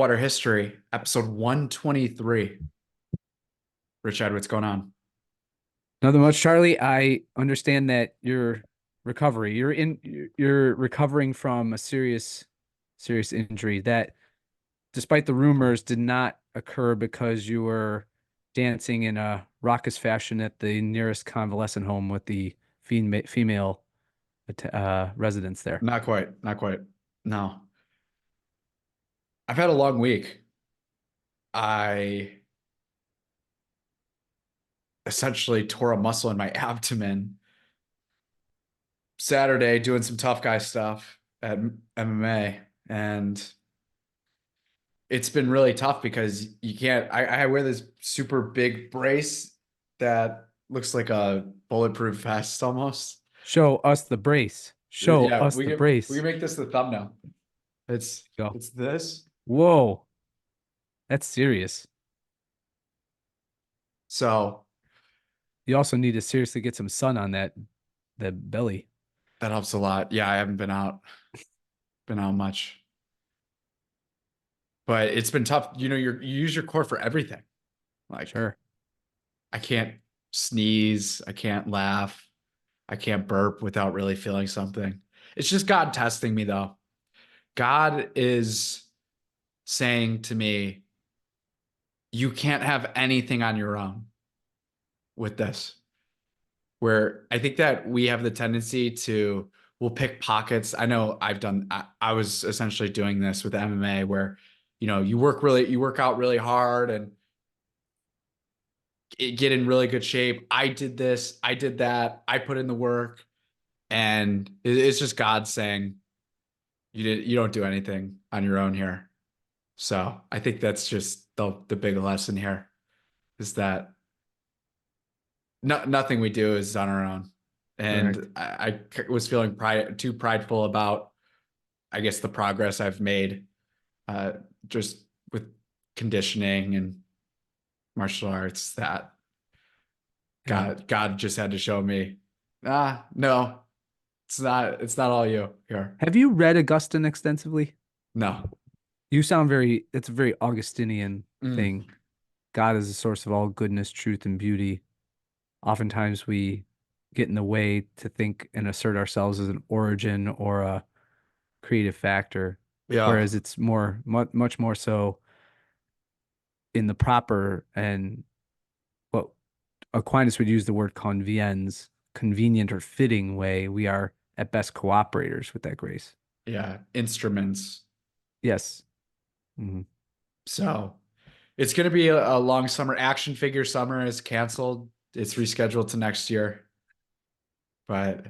Water History, episode 123. Richard, what's going on? Nothing much, Charlie. I understand that you're recovering from a serious injury that, despite the rumors, did not occur because you were dancing in a raucous fashion at the nearest convalescent home with the female residents there. Not quite, not quite. No. I've had a long week. I essentially tore a muscle in my abdomen Saturday doing some tough guy stuff at MMA. And it's been really tough because you can't, I wear this super big brace that looks like a bulletproof vest almost. Show us the brace. Show Yeah, us we the can we brace. can make this the thumbnail. It's Go. it's this. Whoa, that's serious. So You also need to seriously get some sun on that belly. that helps a lot. Yeah, I haven't been out much. But it's been tough. You use your core for everything. Like Sure. I can't sneeze, I can't laugh, I can't burp without really feeling something. It's just God testing me though. God is saying to me, you can't have anything on your own with this. Where I think that we have the tendency to we'll pick pockets. I know I was essentially doing this with MMA where you work out really hard and get in really good shape. I did this, I did that, I put in the work, and it's just God saying you don't do anything on your own here. So I think that's just the big lesson here is that nothing we do is on our own. Correct. And I was feeling too prideful about, I guess, the progress I've made, uh, just with conditioning and martial arts that Yeah. God just had to show me, no, it's not all you here. Have you read Augustine extensively? No. You sound it's a very Augustinian Mm. thing. God is the source of all goodness, truth, and beauty. Oftentimes we get in the way to think and assert ourselves as an origin or a creative factor, Yeah. whereas it's much more so in the proper and what Aquinas would use the word conviens, convenient or fitting way. We are at best cooperators with that grace. Yeah. Instruments. Yes. Mhm. So it's going to be a long summer. Action figure summer is canceled. It's rescheduled to next year. But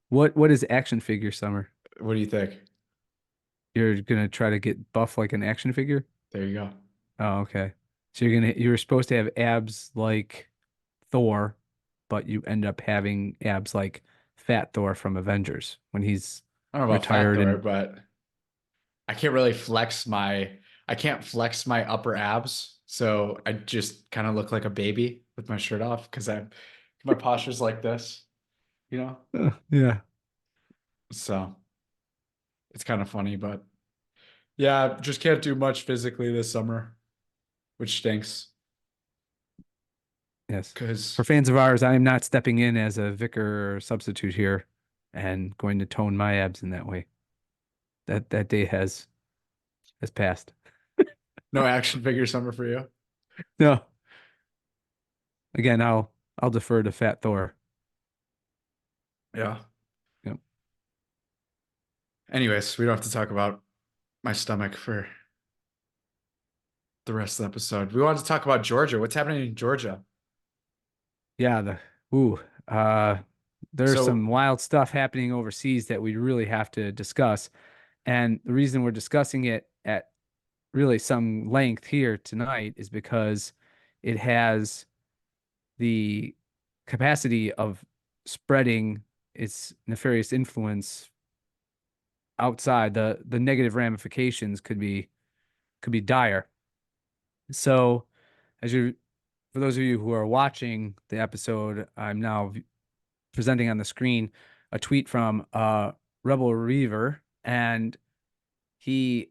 What is action figure summer? what do you think? You're gonna try to get buff like an action figure? There you go. Oh, okay. So you're supposed to have abs like Thor, but you end up having abs like Fat Thor from Avengers when he's I don't know about fat retired Thor, and but I can't really I can't flex my upper abs. So I just kind of look like a baby with my shirt off because my posture's like this, you know? yeah. So it's kind of funny, but yeah, just can't do much physically this summer, which stinks Yes. For because fans of ours, I am not stepping in as a vicar or substitute here and going to tone my abs in that way. That day has passed. no action figure summer for you. No. Again, I'll defer to Fat Thor. Yeah. Yep. Anyways, we don't have to talk about my stomach for the rest of the episode. We wanted to talk about Georgia. What's happening in Georgia? Yeah, ooh, uh there's some So, wild stuff happening overseas that we really have to discuss. And the reason we're discussing it at really some length here tonight is because it has the capacity of spreading its nefarious influence outside. The negative ramifications could be dire. So, as you for those of you who are watching the episode, I'm now presenting on the screen a tweet from Rebel Reaver, and he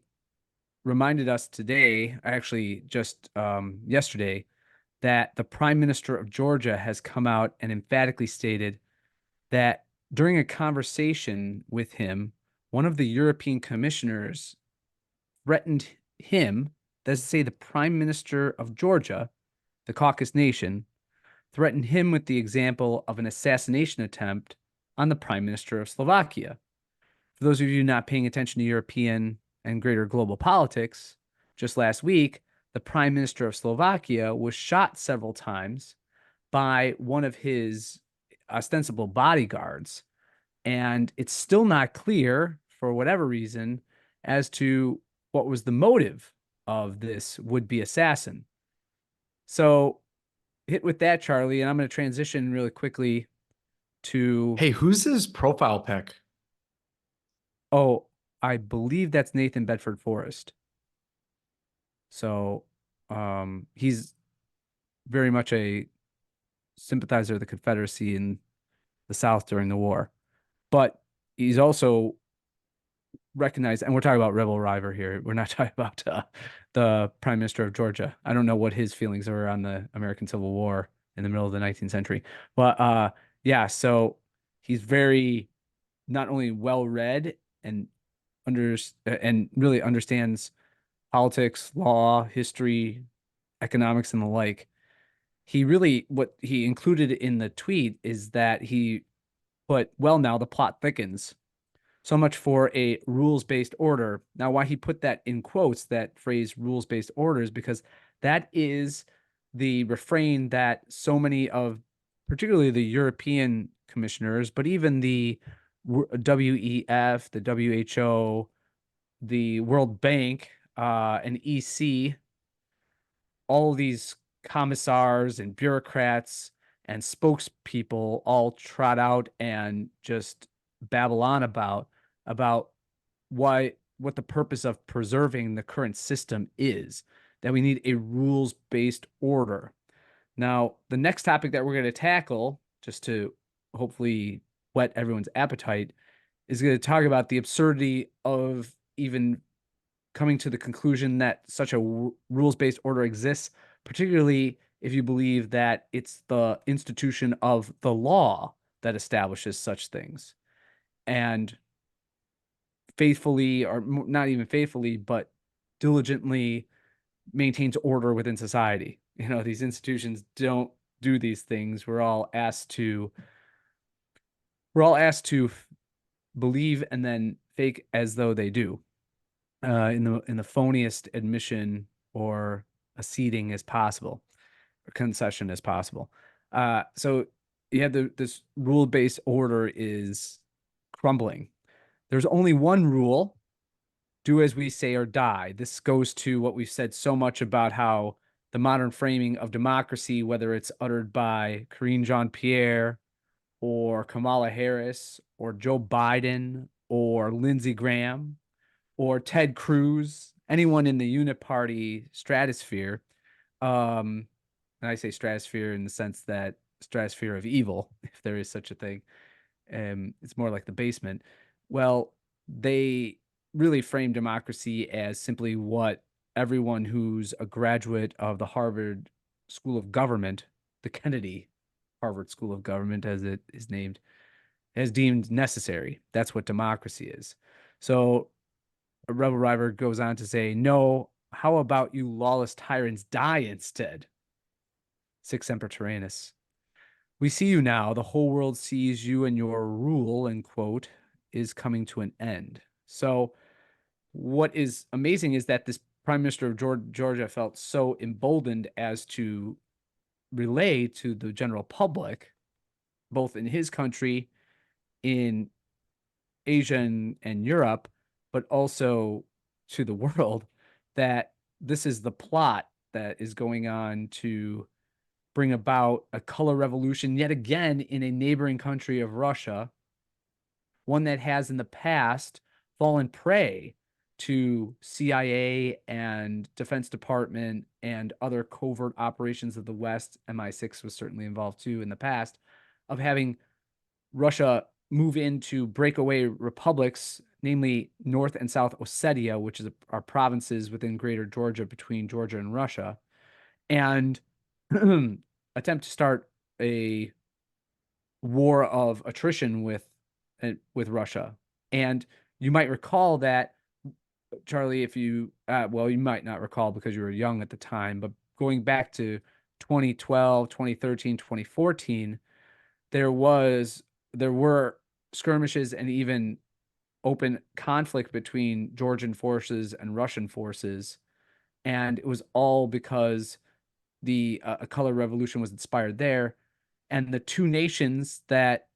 reminded us today, actually just yesterday, that the Prime Minister of Georgia has come out and emphatically stated that during a conversation with him, one of the European commissioners threatened him, that's to say, the Prime Minister of Georgia, the Caucasus nation, threatened him with the example of an assassination attempt on the Prime Minister of Slovakia. For those of you not paying attention to European and greater global politics, just last week, the Prime Minister of Slovakia was shot several times by one of his ostensible bodyguards. And it's still not clear, for whatever reason, as to what was the motive of this would-be assassin. So, hit with that, Charlie, and I'm going to transition really quickly to, Hey, who's his profile pic? oh, I believe that's Nathan Bedford Forrest. So, he's very much a sympathizer of the Confederacy in the South during the war, but he's also recognized, and we're talking about rebel River here. We're not talking about the Prime Minister of Georgia. I don't know what his feelings were on the American Civil War in the middle of the 19th century, but yeah. So he's very not only well read and really understands politics, law, history, economics, and the like. He really, what he included in the tweet is that he put, well, now the plot thickens. So much for a rules-based order. Now, why he put that in quotes, that phrase rules-based orders, because that is the refrain that so many of, particularly the European commissioners, but even the WEF, the WHO, the World Bank, and EC, all these commissars and bureaucrats and spokespeople all trot out and just babble on about what the purpose of preserving the current system is, that we need a rules-based order. Now, the next topic that we're going to tackle, just to hopefully whet everyone's appetite, is going to talk about the absurdity of even coming to the conclusion that such a rules-based order exists, particularly if you believe that it's the institution of the law that establishes such things. And faithfully, or not even faithfully, but diligently maintains order within society. You know, these institutions don't do these things. We're all asked to believe and then fake as though they do, in the phoniest admission or acceding as possible, or concession as possible. So you have this rule-based order is crumbling. There's only one rule: do as we say or die. This goes to what we've said so much about how the modern framing of democracy, whether it's uttered by Karine Jean-Pierre or Kamala Harris or Joe Biden or Lindsey Graham or Ted Cruz, anyone in the uniparty stratosphere. And I say stratosphere in the sense that stratosphere of evil, if there is such a thing. It's more like the basement. Well, they really frame democracy as simply what everyone who's a graduate of the Harvard School of Government, the Kennedy Harvard School of Government, as it is named, has deemed necessary. That's what democracy is. So Rebel River goes on to say, no, how about you lawless tyrants die instead? Sic semper tyrannis. We see you now. The whole world sees you, and your rule, end quote, is coming to an end. So what is amazing is that this Prime Minister of Georgia felt so emboldened as to relay to the general public, both in his country, in Asia and Europe, but also to the world, that this is the plot that is going on to bring about a color revolution yet again in a neighboring country of Russia, one that has in the past fallen prey to CIA and Defense Department and other covert operations of the West. MI6 was certainly involved too in the past, of having Russia move into breakaway republics namely North and South Ossetia, which are provinces within Greater Georgia between Georgia and Russia, and attempt to start a war of attrition with Russia. And you might recall that, Charlie, if you well, you might not recall because you were young at the time, but going back to 2012, 2013, 2014, there were skirmishes and even open conflict between Georgian forces and Russian forces, and it was all because the color revolution was inspired there, and the two nations that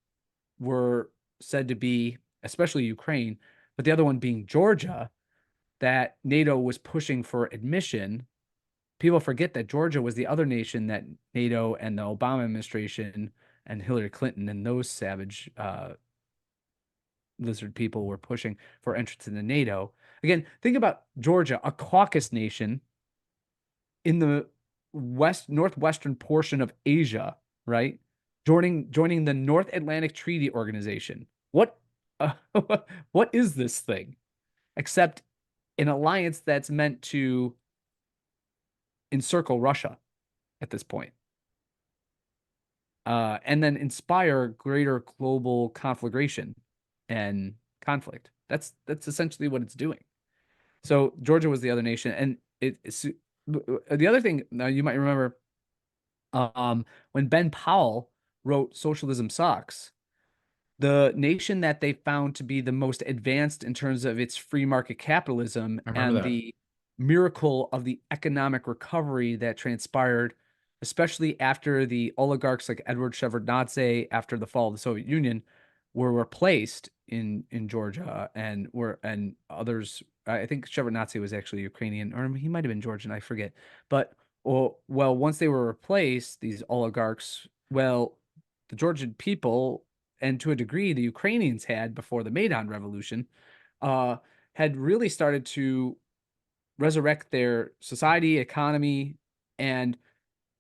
were said to be, especially Ukraine, but the other one being Georgia, that NATO was pushing for admission. People forget that Georgia was the other nation that NATO and the Obama administration and Hillary Clinton and those savage lizard people were pushing for entrance into NATO. Again, think about Georgia, a Caucasus nation in the northwestern portion of Asia, right? Joining the North Atlantic Treaty Organization. What what is this thing? Except an alliance that's meant to encircle Russia at this point. And then inspire greater global conflagration and conflict. That's essentially what it's doing. So Georgia was the other nation, and it's the other thing. Now you might remember when Ben Powell wrote "Socialism Sucks," the nation that they found to be the most advanced in terms of its free market capitalism I remember and that. the miracle of the economic recovery that transpired, especially after the oligarchs like Edward Shevardnadze after the fall of the Soviet Union were replaced in Georgia and others. I think Shevardnadze was actually Ukrainian, or he might have been Georgian, I forget. But once they were replaced, these oligarchs, the Georgian people, and to a degree the Ukrainians had before the Maidan Revolution, uh, had really started to resurrect their society, economy, and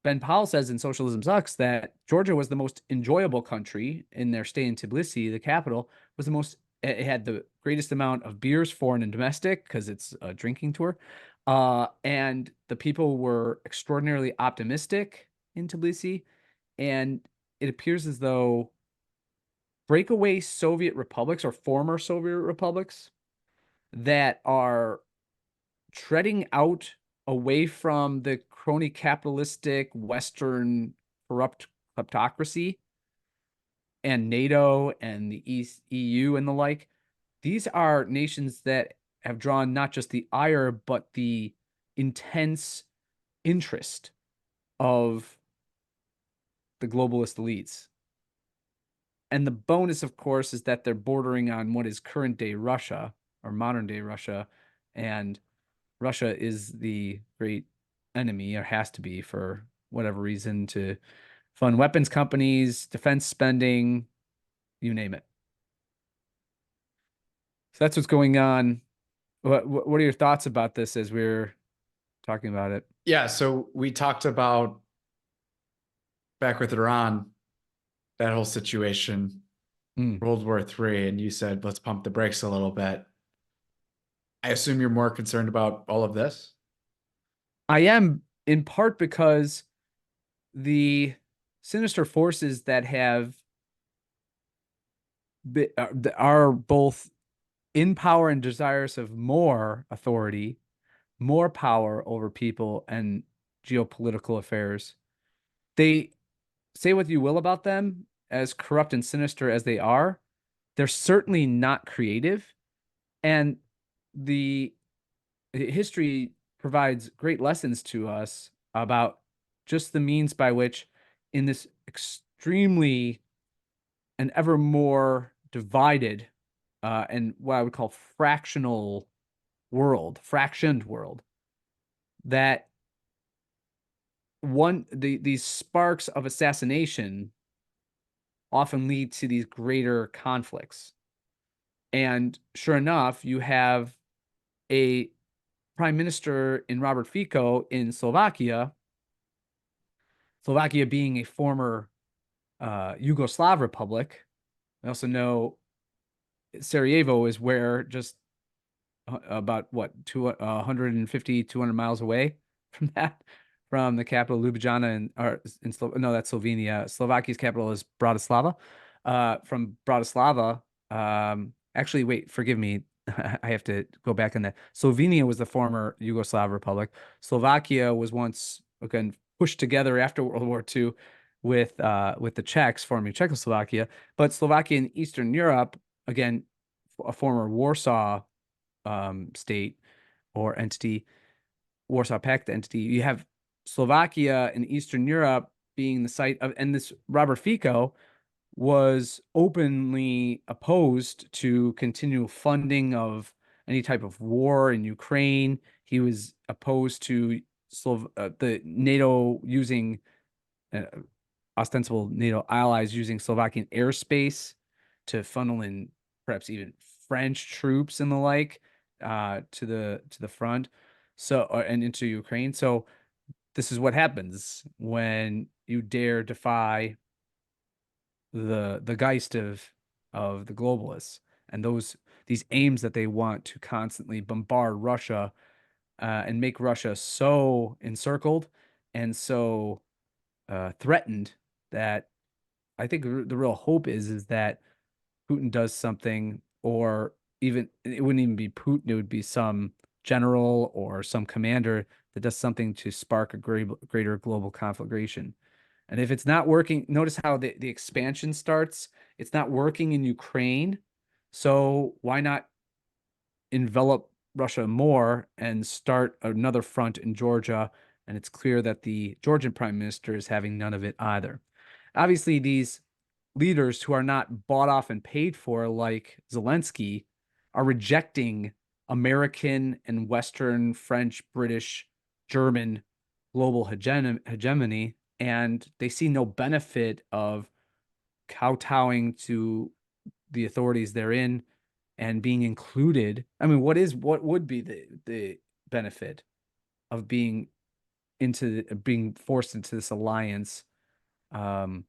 Ben Powell says in Socialism Sucks that Georgia was the most enjoyable country in their stay in Tbilisi, the capital, was the most, it had the greatest amount of beers, foreign and domestic, because it's a drinking tour. And the people were extraordinarily optimistic in Tbilisi. And it appears as though breakaway Soviet republics or former Soviet republics that are treading out away from the crony capitalistic Western corrupt kleptocracy and NATO and the East EU and the like. These are nations that have drawn not just the ire, but the intense interest of the globalist elites. And the bonus, of course, is that they're bordering on what is current day Russia or modern day Russia. And Russia is the great enemy, or has to be for whatever reason, to fund weapons companies, defense spending, you name it. So that's what's going on. What are your thoughts about this as we're talking about it? Yeah, so we talked about back with Iran, that whole situation, Mm. World War III, and you said let's pump the brakes a little bit. I assume you're more concerned about all of this. I am, in part because the sinister forces that are both in power and desirous of more authority, more power over people and geopolitical affairs. They, say what you will about them, as corrupt and sinister as they are, they're certainly not creative. And the history provides great lessons to us about just the means by which, in this extremely and ever more divided and what I would call fractioned world, that these sparks of assassination often lead to these greater conflicts. And sure enough, you have a prime minister in Robert Fico in Slovakia, Slovakia being a former Yugoslav republic. We also know Sarajevo is where just about what, 150, 200 miles away from that, from the capital Ljubljana, and or in no, that's Slovenia. Slovakia's capital is Bratislava. From Bratislava, actually, wait, forgive me. I have to go back on that. Slovenia was the former Yugoslav Republic. Slovakia was once, again, pushed together after World War II with the Czechs forming Czechoslovakia. But Slovakia in Eastern Europe, again, a former Warsaw state or entity, Warsaw Pact entity. You have Slovakia in Eastern Europe being the site of, and this Robert Fico was openly opposed to continual funding of any type of war in Ukraine. He was opposed to the NATO using uh, ostensible NATO allies using Slovakian airspace to funnel in perhaps even French troops and the like to the front, so and into Ukraine. So this is what happens when you dare defy the geist of the globalists and these aims that they want to constantly bombard Russia and make Russia so encircled and so threatened that I think the real hope is that Putin does something, or even it wouldn't even be Putin, it would be some general or some commander that does something to spark a greater global conflagration. And if it's not working, notice how the expansion starts. It's not working in Ukraine. So why not envelop Russia more and start another front in Georgia? And it's clear that the Georgian prime minister is having none of it either. Obviously, these leaders who are not bought off and paid for, like Zelensky, are rejecting American and Western, French, British, German global hegemony, and they see no benefit of kowtowing to the authorities they're in and being included. I mean, what would be the benefit of being forced into this alliance um,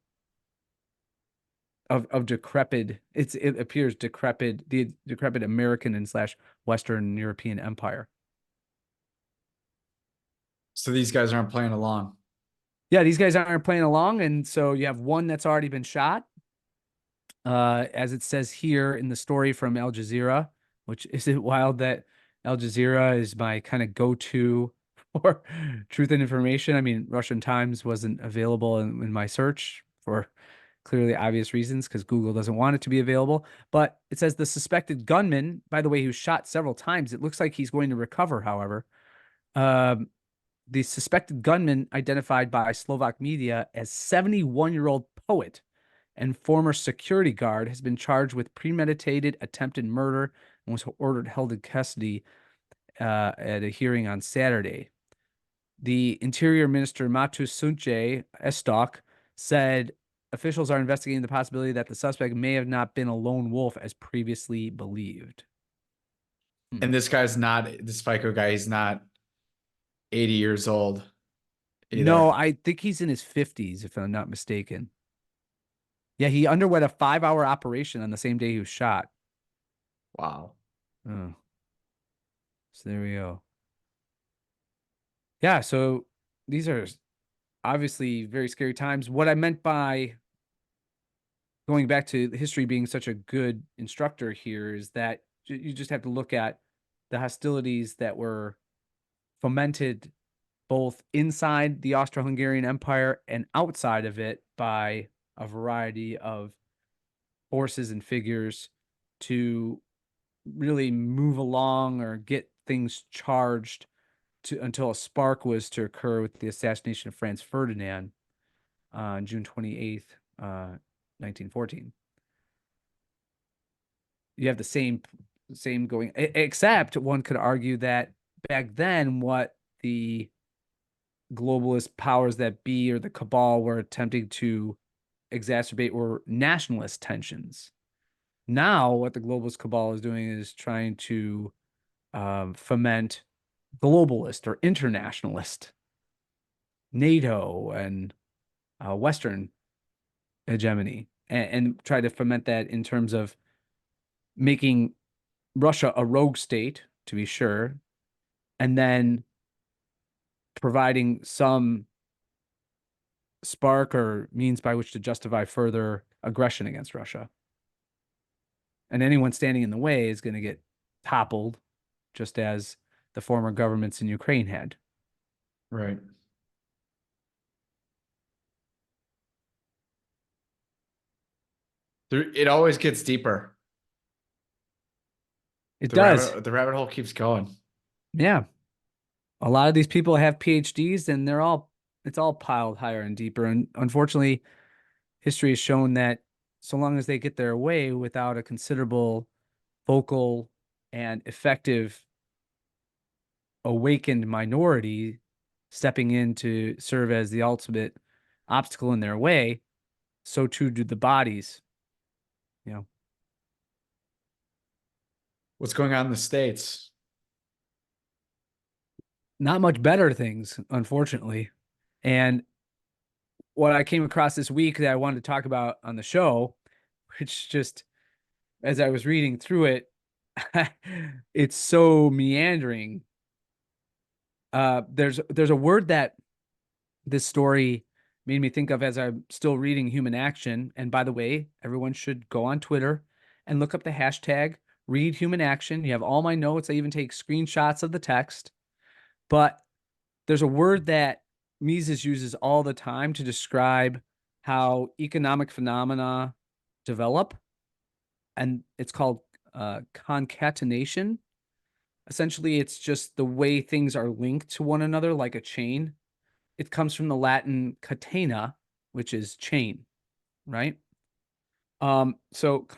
of decrepit, it appears decrepit, the decrepit American and slash Western European empire. So these guys aren't playing along. Yeah, these guys aren't playing along, and so you have one that's already been shot, as it says here in the story from Al Jazeera, which is it wild that Al Jazeera is my kind of go-to for truth and information. I mean, Russian Times wasn't available in my search for clearly obvious reasons because Google doesn't want it to be available. But it says the suspected gunman, by the way, who was shot several times. It looks like he's going to recover, however. Um, the suspected gunman, identified by Slovak media as 71-year-old poet and former security guard, has been charged with premeditated attempted murder and was ordered held in custody at a hearing on Saturday. The Interior Minister Matus Sunce Estok said officials are investigating the possibility that the suspect may have not been a lone wolf as previously believed. And this guy's not, this FICO guy, he's not 80 years old No, either. I think he's in his 50s, if I'm not mistaken. Yeah, he underwent a 5-hour operation on the same day he was shot. Wow. Oh, so there we go. Yeah, so these are obviously very scary times. What I meant by going back to history being such a good instructor here is that you just have to look at the hostilities that were fomented both inside the Austro-Hungarian Empire and outside of it by a variety of forces and figures to really move along or get things charged to until a spark was to occur with the assassination of Franz Ferdinand on June 28th, 1914. You have the same going, except one could argue that back then what the globalist powers that be or the cabal were attempting to exacerbate were nationalist tensions. Now, what the globalist cabal is doing is trying to foment globalist or internationalist NATO and Western hegemony, and try to foment that in terms of making Russia a rogue state, to be sure, and then providing some spark or means by which to justify further aggression against Russia. And anyone standing in the way is going to get toppled, just as the former governments in Ukraine had. Right. It always gets deeper. It does. The rabbit hole keeps going. Yeah. A lot of these people have PhDs and it's all piled higher and deeper. And unfortunately, history has shown that so long as they get their way without a considerable vocal and effective awakened minority stepping in to serve as the ultimate obstacle in their way, so too do the bodies. You know, What's going on in the States? not much better things, unfortunately. And what I came across this week that I wanted to talk about on the show, which just as I was reading through it, it's so meandering. There's a word that this story made me think of as I'm still reading Human Action. And by the way, everyone should go on Twitter and look up the hashtag read human action. You have all my notes. I even take screenshots of the text. But there's a word that Mises uses all the time to describe how economic phenomena develop, and it's called concatenation. Essentially, it's just the way things are linked to one another like a chain. It comes from the Latin catena, which is chain, right? So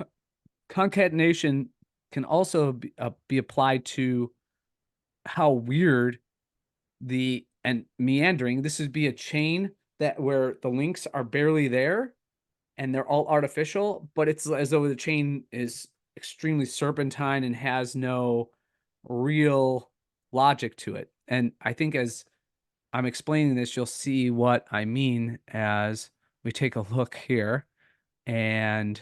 concatenation can also be applied to how weird and meandering. This would be a chain that where the links are barely there and they're all artificial, but it's as though the chain is extremely serpentine and has no real logic to it. And I think as I'm explaining this, you'll see what I mean as we take a look here. And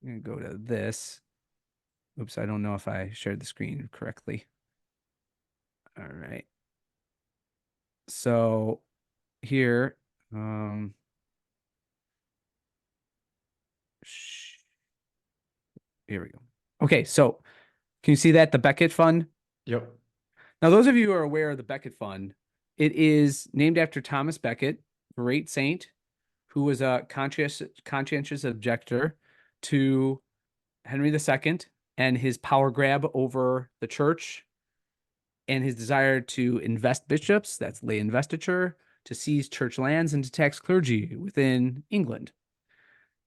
I'm going to go to this. Oops, I don't know if I shared the screen correctly. All right. So here, here we go. Okay, so can you see that? The Beckett Fund? Yep. Now, those of you who are aware of the Beckett Fund, it is named after Thomas Becket, great saint, who was a conscientious objector to Henry II and his power grab over the church and his desire to invest bishops, that's lay investiture, to seize church lands and to tax clergy within England.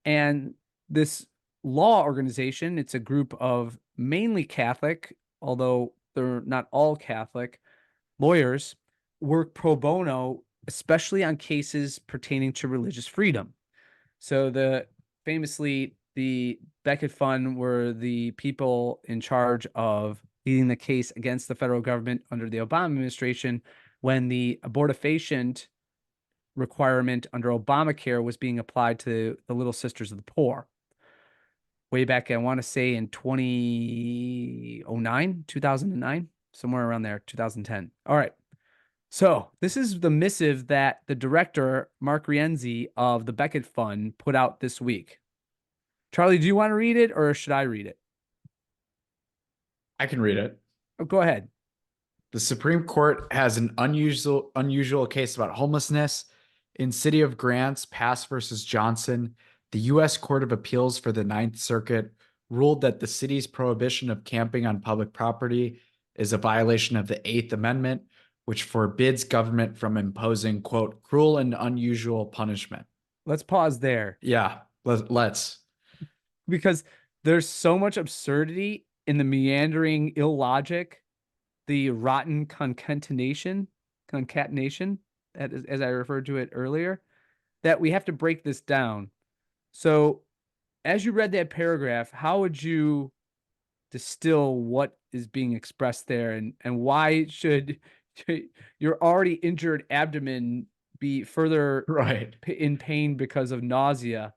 And this law organization, it's a group of mainly Catholic, although they're not all Catholic, lawyers, work pro bono, especially on cases pertaining to religious freedom. So famously, the Beckett Fund were the people in charge of leading the case against the federal government under the Obama administration when the abortifacient requirement under Obamacare was being applied to the Little Sisters of the Poor. Way back, I want to say in 2009, 2009, somewhere around there, 2010. All right. So this is the missive that the director, Mark Rienzi of the Beckett Fund, put out this week. Charlie, do you want to read it or should I read it? I can read it. Oh, go ahead. The Supreme Court has an unusual case about homelessness. In City of Grants, Pass versus Johnson, the U.S. Court of Appeals for the Ninth Circuit ruled that the city's prohibition of camping on public property is a violation of the Eighth Amendment, which forbids government from imposing, quote, cruel and unusual punishment. Let's pause there Yeah, let's. because there's so much absurdity in the meandering illogic, the rotten concatenation, as I referred to it earlier, that we have to break this down. So as you read that paragraph, how would you distill what is being expressed there and why should your already injured abdomen be further Right. in pain because of nausea?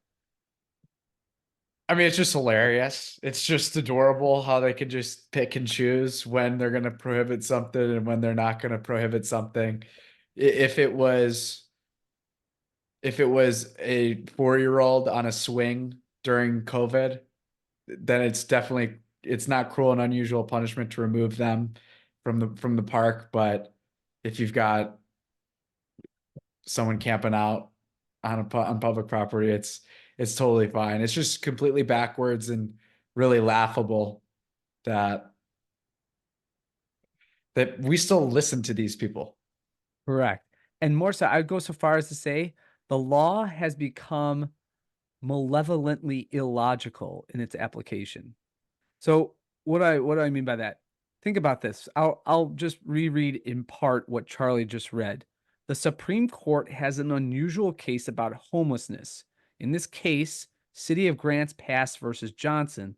I mean, it's just hilarious. It's just adorable how they can just pick and choose when they're going to prohibit something and when they're not going to prohibit something. If it was a 4-year-old on a swing during COVID, then it's not cruel and unusual punishment to remove them from the park. But if you've got someone camping out on public property, it's totally fine. It's just completely backwards and really laughable that we still listen to these people. Correct. And more so, I'd go so far as to say the law has become malevolently illogical in its application. So what do I mean by that? Think about this. I'll just reread in part what Charlie just read. The Supreme Court has an unusual case about homelessness. In this case, City of Grants Pass versus Johnson,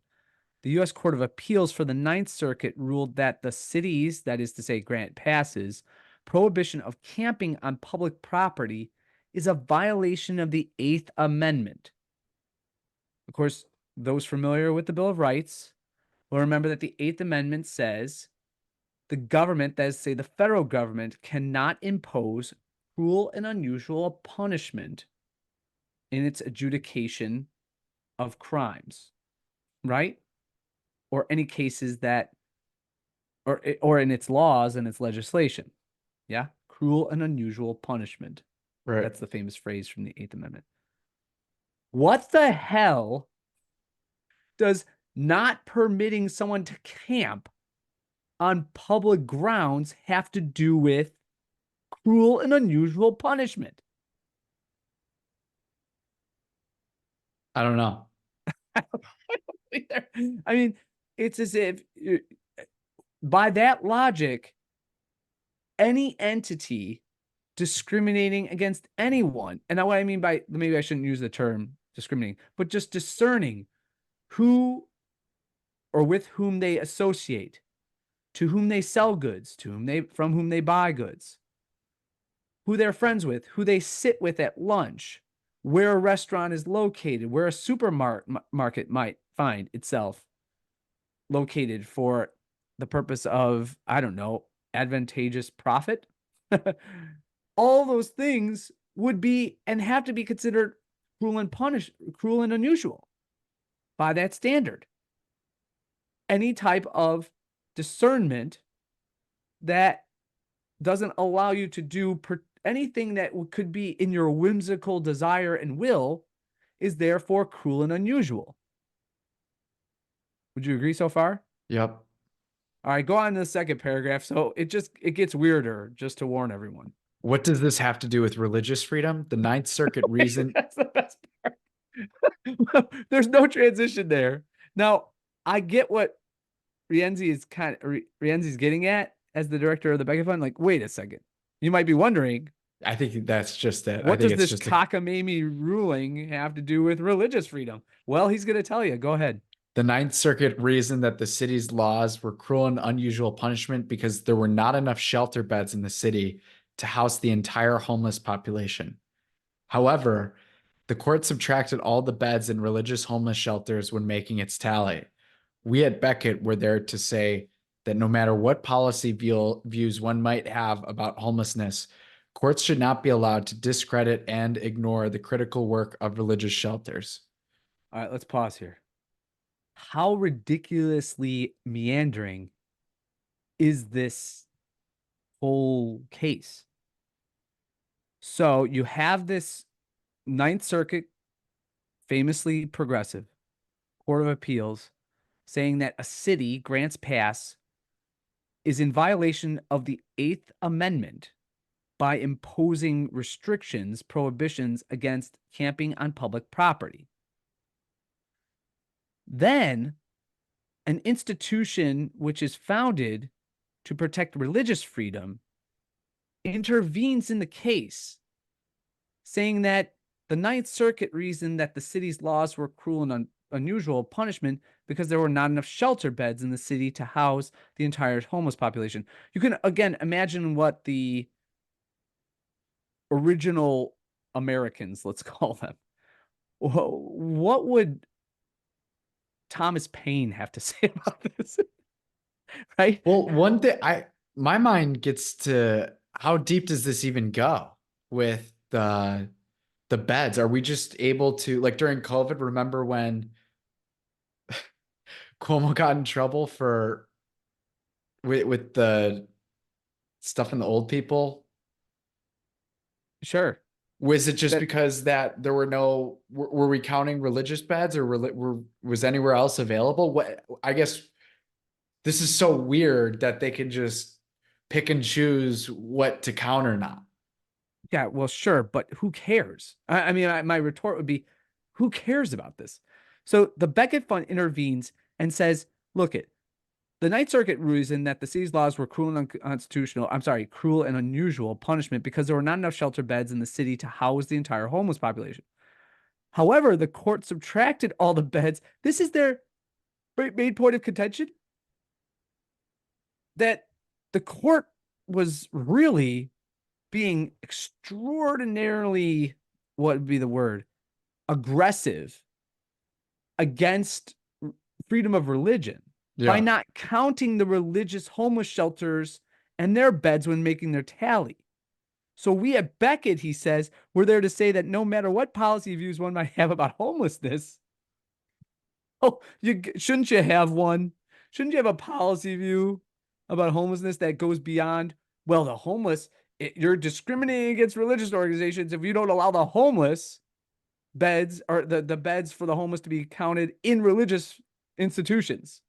the U.S. Court of Appeals for the Ninth Circuit ruled that the city's, that is to say, Grant Pass's, prohibition of camping on public property is a violation of the Eighth Amendment. Of course, those familiar with the Bill of Rights will remember that the Eighth Amendment says the government, that is to say, the federal government, cannot impose cruel and unusual punishment in its adjudication of crimes, right? Or any cases that, or in its laws and its legislation. Yeah. Cruel and unusual punishment. Right. That's the famous phrase from the Eighth Amendment. What the hell does not permitting someone to camp on public grounds have to do with cruel and unusual punishment? I don't know. I mean, it's as if, by that logic, any entity discriminating against anyone, and what I mean by, maybe I shouldn't use the term discriminating, but just discerning who or with whom they associate, to whom they sell goods, from whom they buy goods, who they're friends with, who they sit with at lunch, where a restaurant is located, where a supermarket might find itself located for the purpose of, I don't know, advantageous profit. All those things would be and have to be considered cruel and unusual by that standard. Any type of discernment that doesn't allow you to do anything that could be in your whimsical desire and will is therefore cruel and unusual. Would you agree so far? Yep. All right, go on to the second paragraph. So it gets weirder, just to warn everyone. What does this have to do with religious freedom? The Ninth Circuit reason. That's the best part. There's no transition there. Now, I get what Rienzi's getting at as the director of the Beckett Fund. Like, wait a second. You might be wondering, I think that's just it. what does this cockamamie ruling have to do with religious freedom? Well, he's going to tell you. Go ahead. The Ninth Circuit reasoned that the city's laws were cruel and unusual punishment because there were not enough shelter beds in the city to house the entire homeless population. However, the court subtracted all the beds in religious homeless shelters when making its tally. We at Beckett were there to say that no matter what policy views one might have about homelessness, courts should not be allowed to discredit and ignore the critical work of religious shelters. All right, let's pause here. How ridiculously meandering is this whole case? So you have this Ninth Circuit, famously progressive Court of Appeals, saying that a city, Grants Pass, is in violation of the Eighth Amendment by imposing restrictions, prohibitions against camping on public property. Then an institution which is founded to protect religious freedom intervenes in the case, saying that the Ninth Circuit reasoned that the city's laws were cruel and unusual punishment because there were not enough shelter beds in the city to house the entire homeless population. You can, again, imagine what the original Americans, let's call them, what would Thomas Paine have to say about this? Right? Well, one thing my mind gets to, how deep does this even go with the beds? Are we just able to, like during COVID, remember when Cuomo got in trouble for with the stuff in the old people? Sure. Was it just That because that there were no, were we counting religious beds, or was anywhere else available? What, I guess this is so weird that they can just pick and choose what to count or not. Yeah, well, sure, but who cares? I mean, my retort would be, who cares about this? So the Beckett Fund intervenes and says, look, the Ninth Circuit reasoned that the city's laws were cruel and unconstitutional. I'm sorry, cruel and unusual punishment because there were not enough shelter beds in the city to house the entire homeless population. However, the court subtracted all the beds. This is their main point of contention, that the court was really being extraordinarily, what would be the word, aggressive against freedom of religion by Yeah. not counting the religious homeless shelters and their beds when making their tally. So we at Beckett, he says, we're there to say that no matter what policy views one might have about homelessness, oh, shouldn't you have one? Shouldn't you have a policy view about homelessness that goes beyond, well, the homeless, you're discriminating against religious organizations if you don't allow the homeless beds, or the beds for the homeless, to be counted in religious institutions.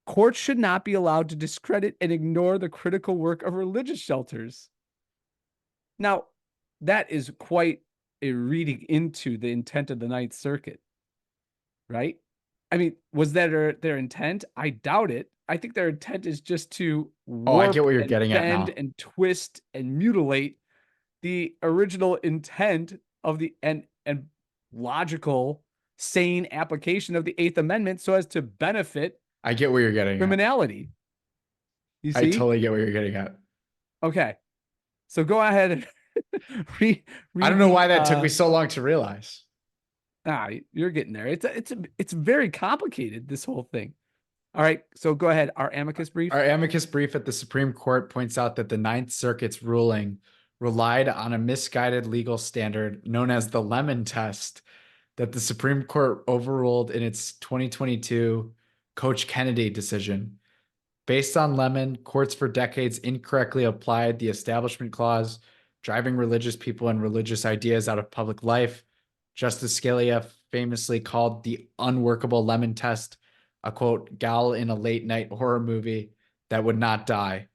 Courts should not be allowed to discredit and ignore the critical work of religious shelters. Now, that is quite a reading into the intent of the Ninth Circuit, right? I mean, was that their intent? I doubt it. I think their intent is just to Oh, I get warp what you're and getting at bend now. and twist and mutilate the original intent of the and logical, sane application of the Eighth Amendment so as to benefit I get what you're getting at. criminality. You I see? totally get what you're getting at. Okay. So go ahead and read I don't know the why that took me so long to realize. you're getting there. It's very complicated, this whole thing. All right, so go ahead. Our amicus brief. Our amicus brief at the Supreme Court points out that the Ninth Circuit's ruling relied on a misguided legal standard known as the Lemon Test that the Supreme Court overruled in its 2022 Coach Kennedy decision. Based on Lemon, courts for decades incorrectly applied the Establishment Clause, driving religious people and religious ideas out of public life. Justice Scalia famously called the unworkable Lemon Test a quote, gal in a late night horror movie that would not die.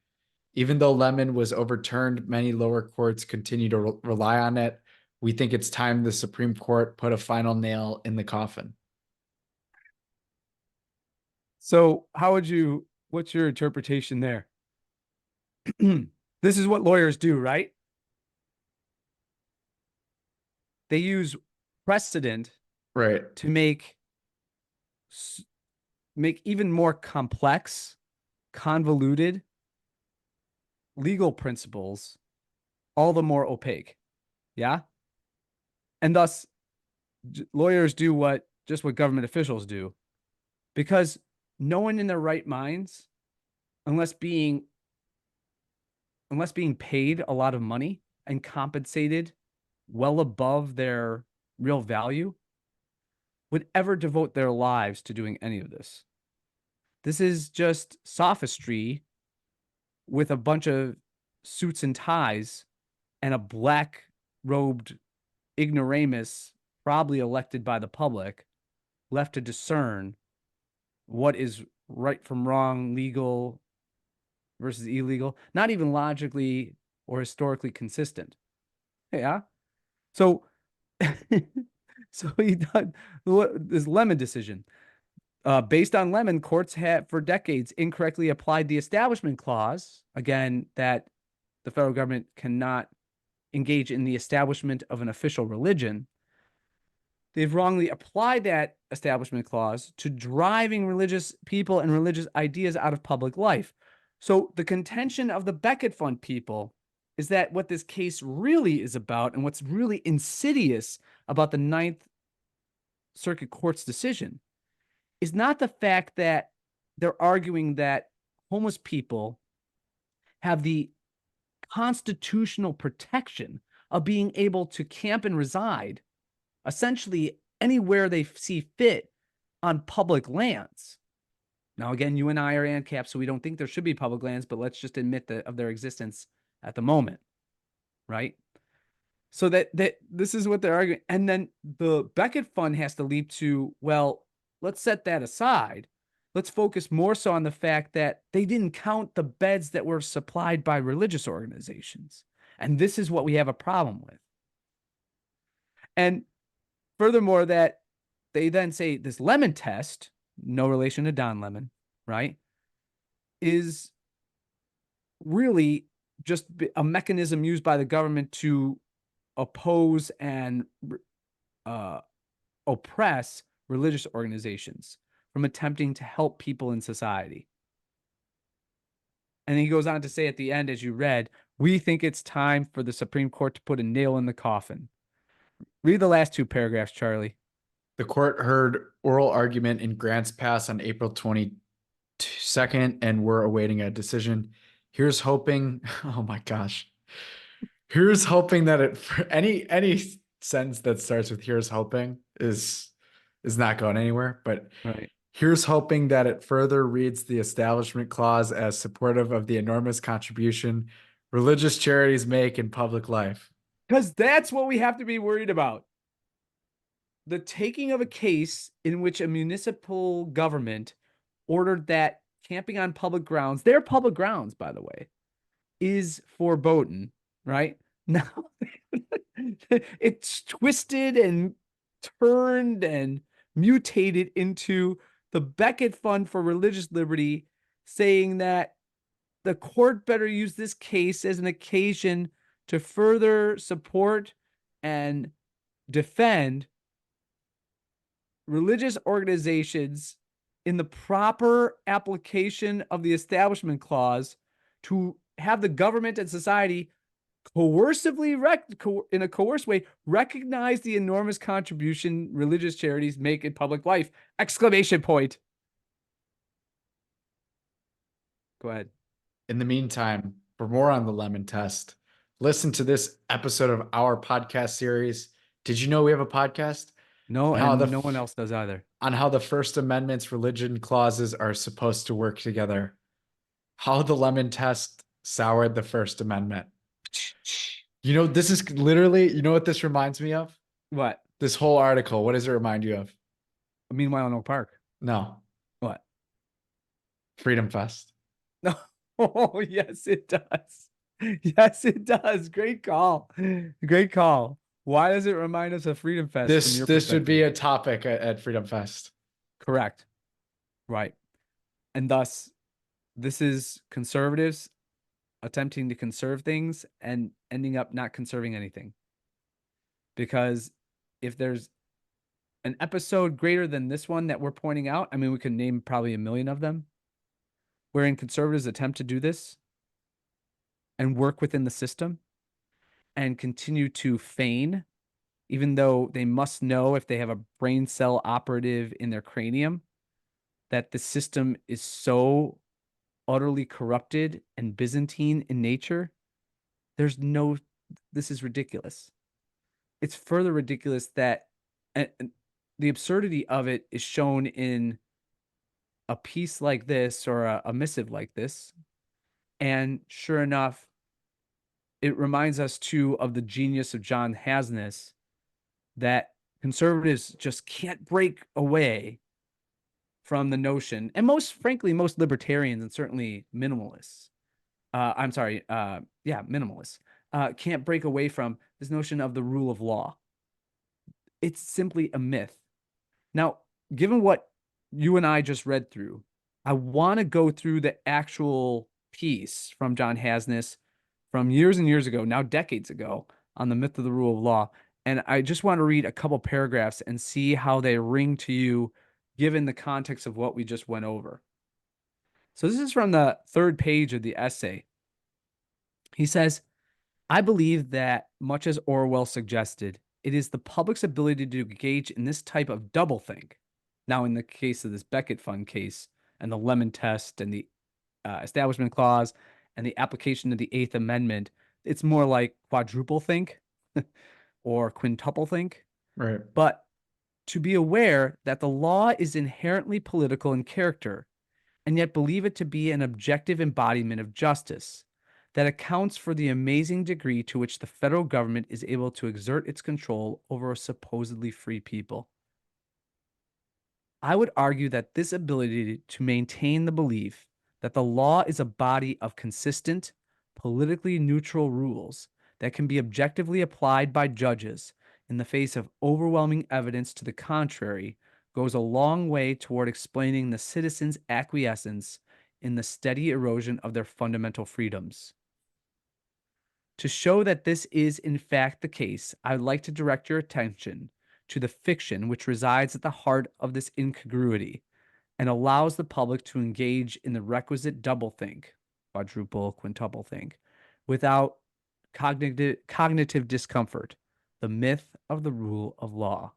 Even though Lemon was overturned, many lower courts continue to rely on it. We think it's time the Supreme Court put a final nail in the coffin. So what's your interpretation there? This is what lawyers do, right? They use precedent Right. to make even more complex, convoluted legal principles all the more opaque. Yeah. And thus, lawyers do what government officials do, because no one in their right minds, unless being paid a lot of money and compensated well above their real value, would ever devote their lives to doing any of this. This is just sophistry with a bunch of suits and ties and a black robed ignoramus, probably elected by the public, left to discern what is right from wrong, legal versus illegal, not even logically or historically consistent. Yeah. So, so he done this Lemon decision. Based on Lemon, courts have for decades incorrectly applied the Establishment Clause, again, that the federal government cannot engage in the establishment of an official religion. They've wrongly applied that Establishment Clause to driving religious people and religious ideas out of public life. So the contention of the Beckett Fund people is that what this case really is about, and what's really insidious about the Ninth Circuit Court's decision is not the fact that they're arguing that homeless people have the constitutional protection of being able to camp and reside essentially anywhere they see fit on public lands. Now, again, you and I are ANCAP, so we don't think there should be public lands, but let's just admit of their existence at the moment, right? So that this is what they're arguing. And then the Beckett Fund has to leap to, well, let's set that aside. Let's focus more so on the fact that they didn't count the beds that were supplied by religious organizations. And this is what we have a problem with. And furthermore, that they then say this Lemon test, no relation to Don Lemon, right, is really just a mechanism used by the government to oppose and oppress religious organizations from attempting to help people in society. And he goes on to say at the end, as you read, we think it's time for the Supreme Court to put a nail in the coffin. Read the last two paragraphs, Charlie. The court heard oral argument in Grants Pass on April 22nd, and we're awaiting a decision. Here's hoping, oh my gosh. Here's hoping that it, for any sentence that starts with here's hoping is not going anywhere, but right. Here's hoping that it further reads the Establishment Clause as supportive of the enormous contribution religious charities make in public life. Because that's what we have to be worried about. The taking of a case in which a municipal government ordered that camping on public grounds, their public grounds, by the way, is forbidden, right? Now, it's twisted and turned and mutated into the Beckett Fund for Religious Liberty, saying that the court better use this case as an occasion to further support and defend religious organizations in the proper application of the Establishment Clause to have the government and society coercively, in a coerced way, recognize the enormous contribution religious charities make in public life! Exclamation point. Go ahead. In the meantime, for more on the Lemon Test, listen to this episode of our podcast series. Did you know we have a podcast? No, and no one else does either. On how the First Amendment's religion clauses are supposed to work together. How the Lemon Test soured the First Amendment. You know, this is literally, you know what this reminds me of? What? This whole article. What does it remind you of? Meanwhile in Oak Park. No. What? Freedom Fest. No. Oh, yes, it does. Yes, it does. Great call. Great call. Why does it remind us of Freedom Fest? This would be a topic at Freedom Fest. Correct. Right. And thus, this is conservatives attempting to conserve things and ending up not conserving anything. Because if there's an episode greater than this one that we're pointing out, I mean, we could name probably a million of them, wherein conservatives attempt to do this and work within the system and continue to feign, even though they must know if they have a brain cell operative in their cranium, that the system is so utterly corrupted and Byzantine in nature. This is ridiculous. It's further ridiculous that the absurdity of it is shown in a piece like this or a missive like this. And sure enough, it reminds us too of the genius of John Hasness, that conservatives just can't break away from the notion, and most libertarians and certainly minimalists, minimalists, can't break away from this notion of the rule of law. It's simply a myth. Now, given what you and I just read through, I want to go through the actual piece from John Hasness from years and years ago, now decades ago, on the myth of the rule of law. And I just want to read a couple paragraphs and see how they ring to you, given the context of what we just went over. So this is from the third page of the essay. He says, I believe that, much as Orwell suggested, it is the public's ability to engage in this type of doublethink. Now, in the case of this Beckett Fund case and the Lemon Test and the Establishment Clause and the application of the Eighth Amendment, it's more like quadruple think or quintuple think. Right. But to be aware that the law is inherently political in character, and yet believe it to be an objective embodiment of justice that accounts for the amazing degree to which the federal government is able to exert its control over a supposedly free people. I would argue that this ability to maintain the belief that the law is a body of consistent, politically neutral rules that can be objectively applied by judges in the face of overwhelming evidence to the contrary goes a long way toward explaining the citizens' acquiescence in the steady erosion of their fundamental freedoms. To show that this is in fact the case, I would like to direct your attention to the fiction which resides at the heart of this incongruity and allows the public to engage in the requisite doublethink, quadruple, quintuple think, without cognitive discomfort, the myth of the rule of law.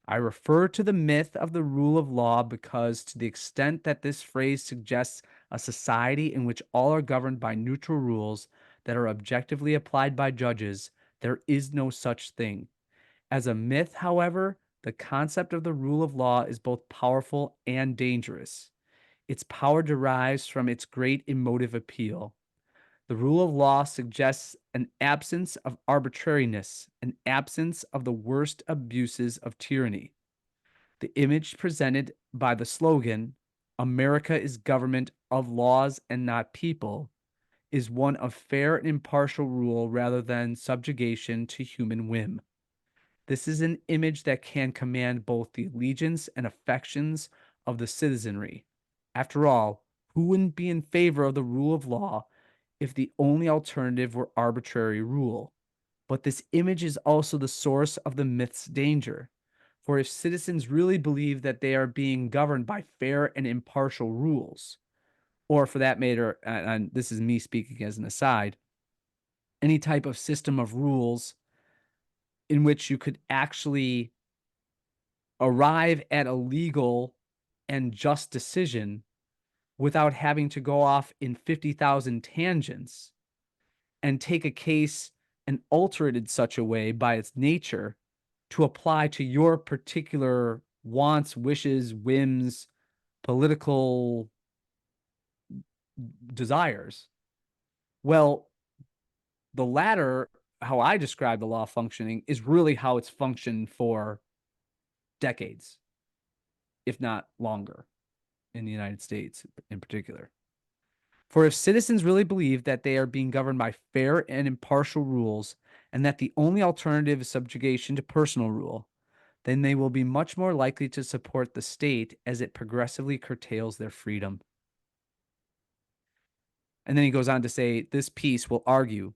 I refer to the myth of the rule of law because, to the extent that this phrase suggests a society in which all are governed by neutral rules that are objectively applied by judges, there is no such thing. As a myth, however, the concept of the rule of law is both powerful and dangerous. Its power derives from its great emotive appeal. The rule of law suggests an absence of arbitrariness, an absence of the worst abuses of tyranny. The image presented by the slogan, America is government of laws and not people, is one of fair and impartial rule rather than subjugation to human whim. This is an image that can command both the allegiance and affections of the citizenry. After all, who wouldn't be in favor of the rule of law if the only alternative were arbitrary rule? But this image is also the source of the myth's danger. For if citizens really believe that they are being governed by fair and impartial rules, or for that matter, and this is me speaking as an aside, any type of system of rules in which you could actually arrive at a legal and just decision without having to go off in 50,000 tangents and take a case and alter it in such a way by its nature to apply to your particular wants, wishes, whims, political desires. Well, the latter, how I describe the law functioning, is really how it's functioned for decades, if not longer, in the United States in particular. For if citizens really believe that they are being governed by fair and impartial rules, and that the only alternative is subjugation to personal rule, then they will be much more likely to support the state as it progressively curtails their freedom. And then he goes on to say, this piece will argue,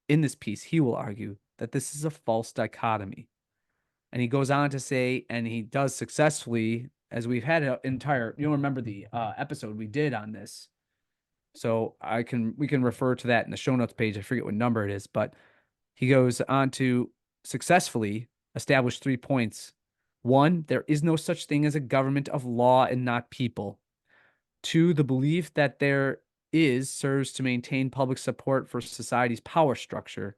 in this piece, he will argue that this is a false dichotomy. And he goes on to say, and he does successfully, as we've had an entire, you'll remember the episode we did on this. So we can refer to that in the show notes page. I forget what number it is, but he goes on to successfully establish 3 points. 1, there is no such thing as a government of law and not people. 2, the belief that there is serves to maintain public support for society's power structure.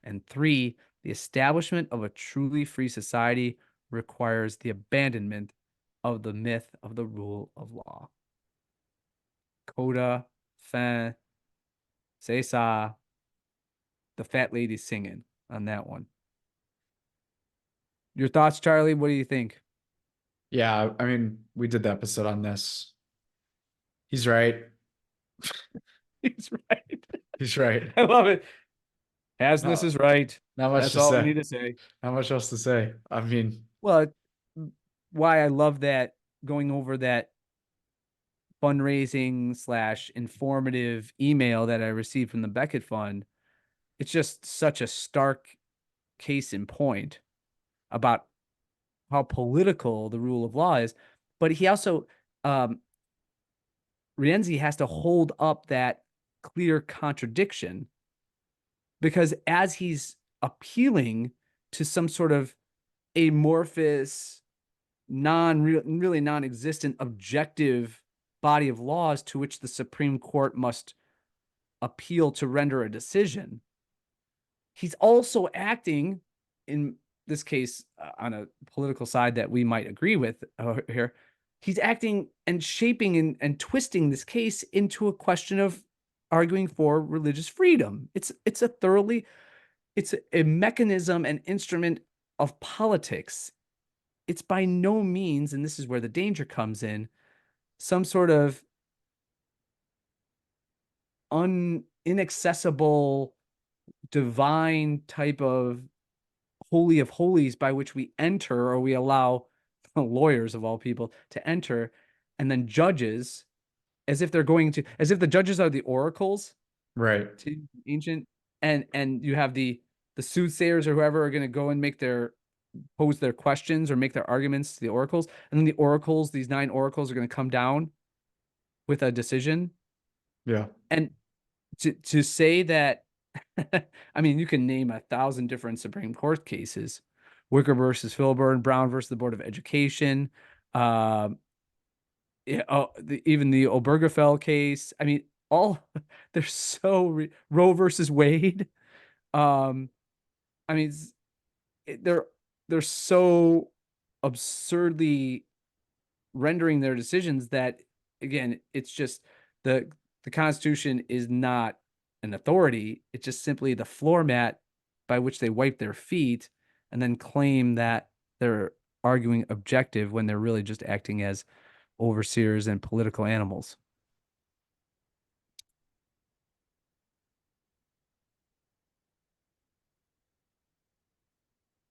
And 3, the establishment of a truly free society requires the abandonment of the myth of the rule of law. Coda, fin, c'est ça. The fat lady singing on that one. Your thoughts, Charlie? What do you think? Yeah, I mean, we did the episode on this. He's right. He's right. He's right. I love it. Hasness No, is right. not much That's to all we say. need to say. Not much else to say. I mean, Well, why I love that, going over that fundraising / informative email that I received from the Beckett Fund. It's just such a stark case in point about how political the rule of law is. But he also, Rienzi has to hold up that clear contradiction, because as he's appealing to some sort of amorphous, really non-existent objective body of laws to which the Supreme Court must appeal to render a decision. He's also acting, in this case, on a political side that we might agree with here. He's acting and shaping and twisting this case into a question of arguing for religious freedom. It's a mechanism and instrument of politics. It's by no means, and this is where the danger comes in, some sort of inaccessible divine type of holy of holies by which we enter, or we allow lawyers of all people to enter, and then judges, as if the judges are the oracles Right. to ancient, and you have the soothsayers or whoever are going to go and pose their questions or make their arguments to the oracles, and then the oracles, these 9 oracles, are going to come down with a decision. Yeah. And to say that, I mean, you can name 1,000 different Supreme Court cases: Wicker versus Filburn, Brown versus the Board of Education, even the Obergefell case. I mean, they're so Roe versus Wade. I mean, they're so absurdly rendering their decisions that, again, it's just the Constitution is not an authority. It's just simply the floor mat by which they wipe their feet and then claim that they're arguing objective when they're really just acting as overseers and political animals.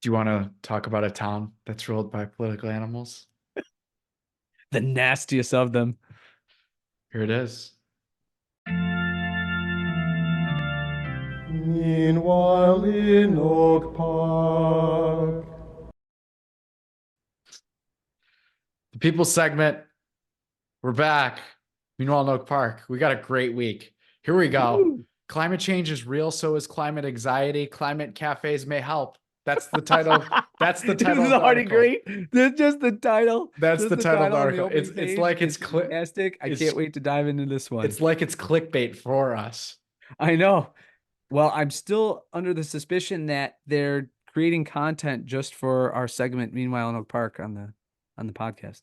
Do you want to talk about a town that's ruled by political animals? The nastiest of them. Here it is. Meanwhile in Oak Park. The People segment. We're back. Meanwhile in Oak Park. We got a great week. Here we go. Woo! Climate change is real, so is climate anxiety. Climate cafes may help. That's the title. That's the title. This is already great. That's just the title. That's the title of the on article. opening It's page. like it's fantastic. I can't wait to dive into this one. It's like it's clickbait for us. I know. Well, I'm still under the suspicion that they're creating content just for our segment, Meanwhile in Oak Park, on the podcast.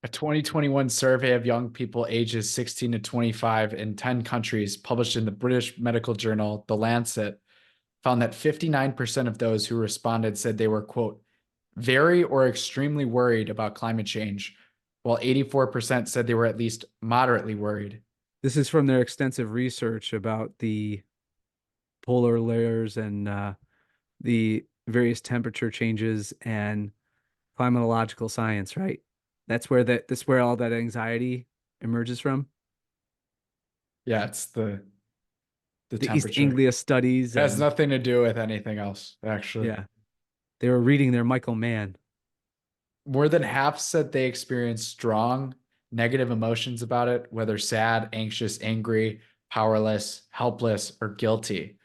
A 2021 survey of young people ages 16 to 25 in 10 countries, published in the British medical journal, The Lancet, found that 59% of those who responded said they were, quote, very or extremely worried about climate change, while 84% said they were at least moderately worried. This is from their extensive research about the polar layers and the various temperature changes and climatological science, right? That's where all that anxiety emerges from. Yeah, it's the East Anglia studies. It has nothing to do with anything else, actually. Yeah. They were reading their Michael Mann. More than half said they experienced strong negative emotions about it, whether sad, anxious, angry, powerless, helpless, or guilty.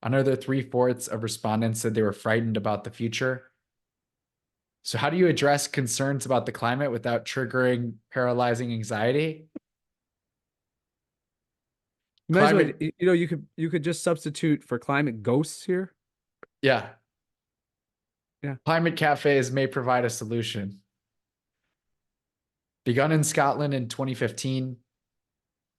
Another 3/4 of respondents said they were frightened about the future. So how do you address concerns about the climate without triggering paralyzing anxiety? You could just substitute for climate ghosts here. Yeah. Yeah. Climate cafes may provide a solution. Begun in Scotland in 2015,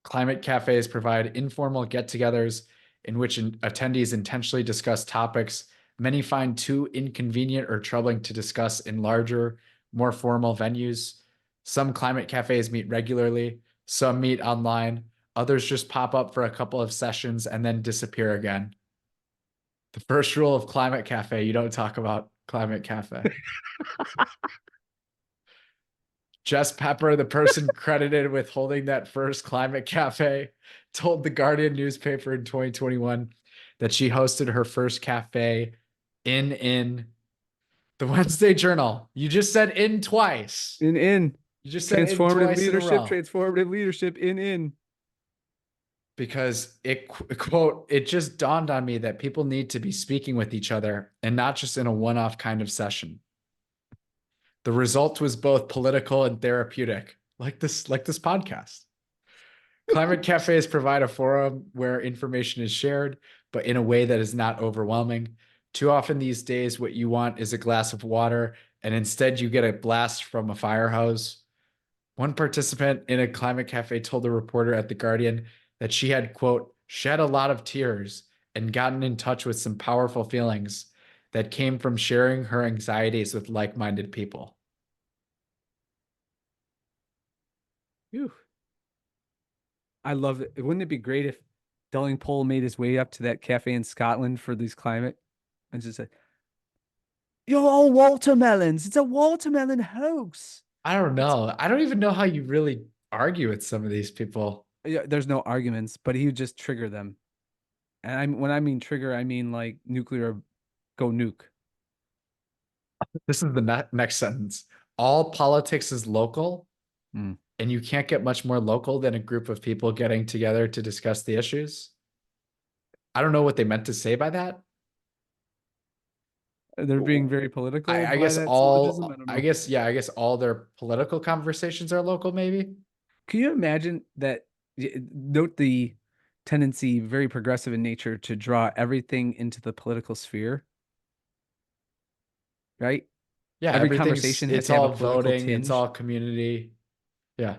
climate cafes provide informal get-togethers in which attendees intentionally discuss topics many find too inconvenient or troubling to discuss in larger, more formal venues. Some climate cafes meet regularly, some meet online, others just pop up for a couple of sessions and then disappear again. The first rule of Climate Cafe, you don't talk about Climate Cafe. Jess Pepper, the person credited with holding that first Climate Cafe, told the Guardian newspaper in 2021 that she hosted her first cafe in the Wednesday Journal. You just said in twice. In. You just said transformative leadership in. because it just dawned on me that people need to be speaking with each other and not just in a one-off kind of session. The result was both political and therapeutic, like this podcast. Climate cafes provide a forum where information is shared, but in a way that is not overwhelming. Too often these days, what you want is a glass of water, and instead you get a blast from a fire hose. One participant in a climate cafe told a reporter at The Guardian that she had, quote, shed a lot of tears and gotten in touch with some powerful feelings that came from sharing her anxieties with like-minded people. Whew. I love it. Wouldn't it be great if Delingpole made his way up to that cafe in Scotland for these climate and just said, "You're all watermelons. It's a watermelon hoax." I don't know. I don't even know how you really argue with some of these people. Yeah, there's no arguments, but he would just trigger them. And when I mean trigger, I mean like nuclear, go nuke. This is the next sentence. All politics is local, Mm. and you can't get much more local than a group of people getting together to discuss the issues. I don't know what they meant to say by that. They're being very political I by guess that all, syllogism. I don't know. I guess all their political conversations are local, maybe. Can you imagine that? Note the tendency, very progressive in nature, to draw everything into the political sphere, right? Yeah, Every everything's, conversation has it's to have a all political voting, it's tinge. all community. Yeah.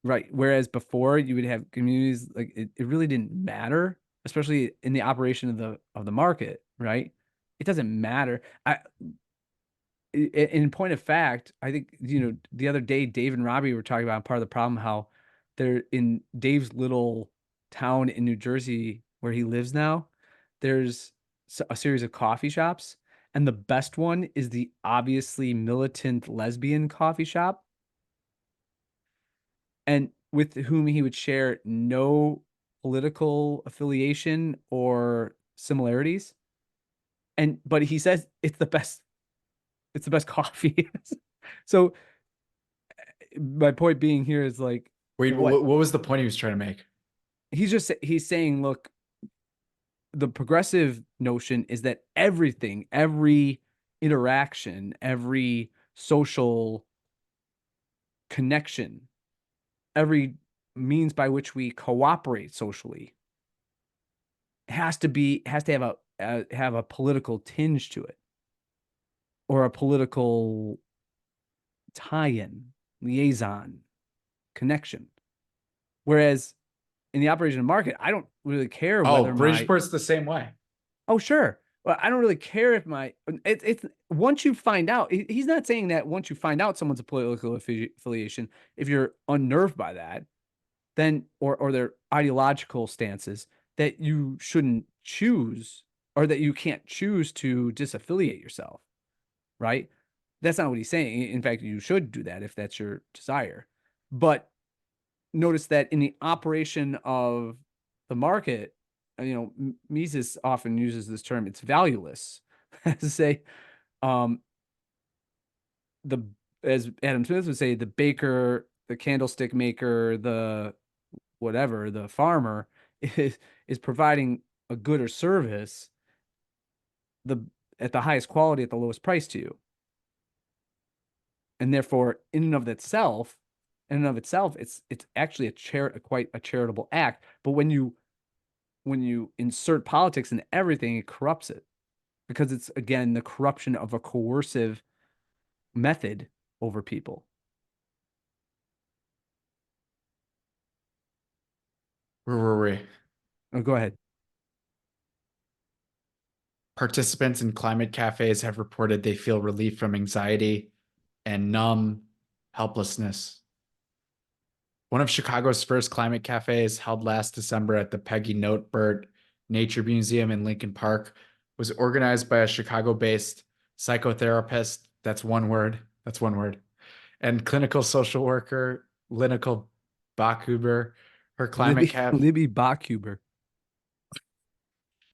Right. Whereas before you would have communities like it really didn't matter, especially in the operation of the market, right? It doesn't matter. In point of fact, I think, the other day Dave and Robbie were talking about part of the problem, how they're in Dave's little town in New Jersey where he lives now, there's a series of coffee shops, and the best one is the obviously militant lesbian coffee shop, and with whom he would share no political affiliation or similarities. But he says it's the best coffee. So my point being here is like, Wait, what was the point he was trying to make? he's saying, look, the progressive notion is that everything, every interaction, every social connection, every means by which we cooperate socially has to have a political tinge to it, or a political tie-in, liaison, connection. Whereas in the operation of market, I don't really care whether Bridgeport's the same way. Oh, sure. Well, I don't really care if it's once you find out. He's not saying that once you find out someone's a political affiliation, if you're unnerved by that, then or their ideological stances, that you shouldn't choose, or that you can't choose to disaffiliate yourself, right? That's not what he's saying. In fact, you should do that if that's your desire. But notice that in the operation of the market, Mises often uses this term, it's valueless. To say, as Adam Smith would say, the baker, the candlestick maker, the whatever, the farmer is providing a good or service at the highest quality at the lowest price to you. And therefore, in and of itself, it's actually quite a charitable act. But when you insert politics in everything, it corrupts it, because it's, again, the corruption of a coercive method over people. Where were we? Oh, go ahead. Participants in climate cafes have reported they feel relief from anxiety and numb helplessness. One of Chicago's first climate cafes, held last December at the Peggy Notebert Nature Museum in Lincoln Park, was organized by a Chicago-based psychotherapist, that's one word, and clinical social worker, Linekel Bachhuber. Libby Bachhuber.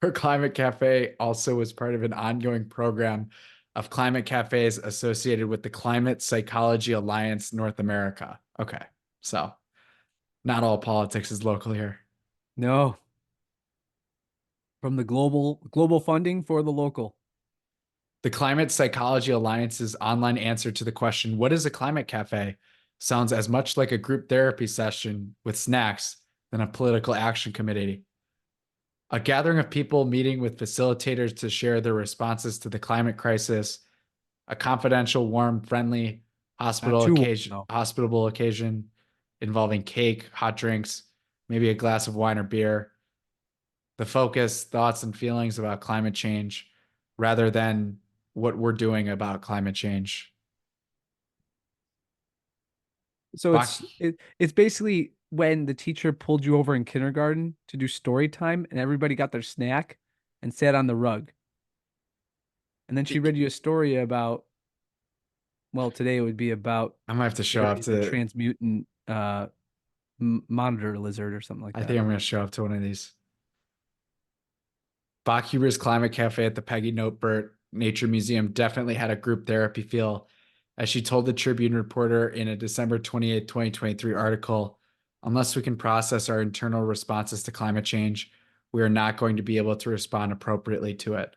Her climate cafe also was part of an ongoing program of climate cafes associated with the Climate Psychology Alliance North America. Okay, so not all politics is local here. No. From the global funding for the local. The Climate Psychology Alliance's online answer to the question, what is a climate cafe, sounds as much like a group therapy session with snacks than a political action committee. A gathering of people meeting with facilitators to share their responses to the climate crisis, a confidential, warm, friendly hospitable occasion involving cake, hot drinks, maybe a glass of wine or beer. The focus, thoughts, and feelings about climate change rather than what we're doing about climate change. So it's basically when the teacher pulled you over in kindergarten to do story time and everybody got their snack and sat on the rug. And then she read you a story about, well, today it would be about I might have to show up the to transmutant monitor lizard or something like I that. think I'm going to show up to one of these. Bach Huber's Climate Cafe at the Peggy Notebert Nature Museum definitely had a group therapy feel, as she told the Tribune reporter in a December 28, 2023 article. Unless we can process our internal responses to climate change, we are not going to be able to respond appropriately to it.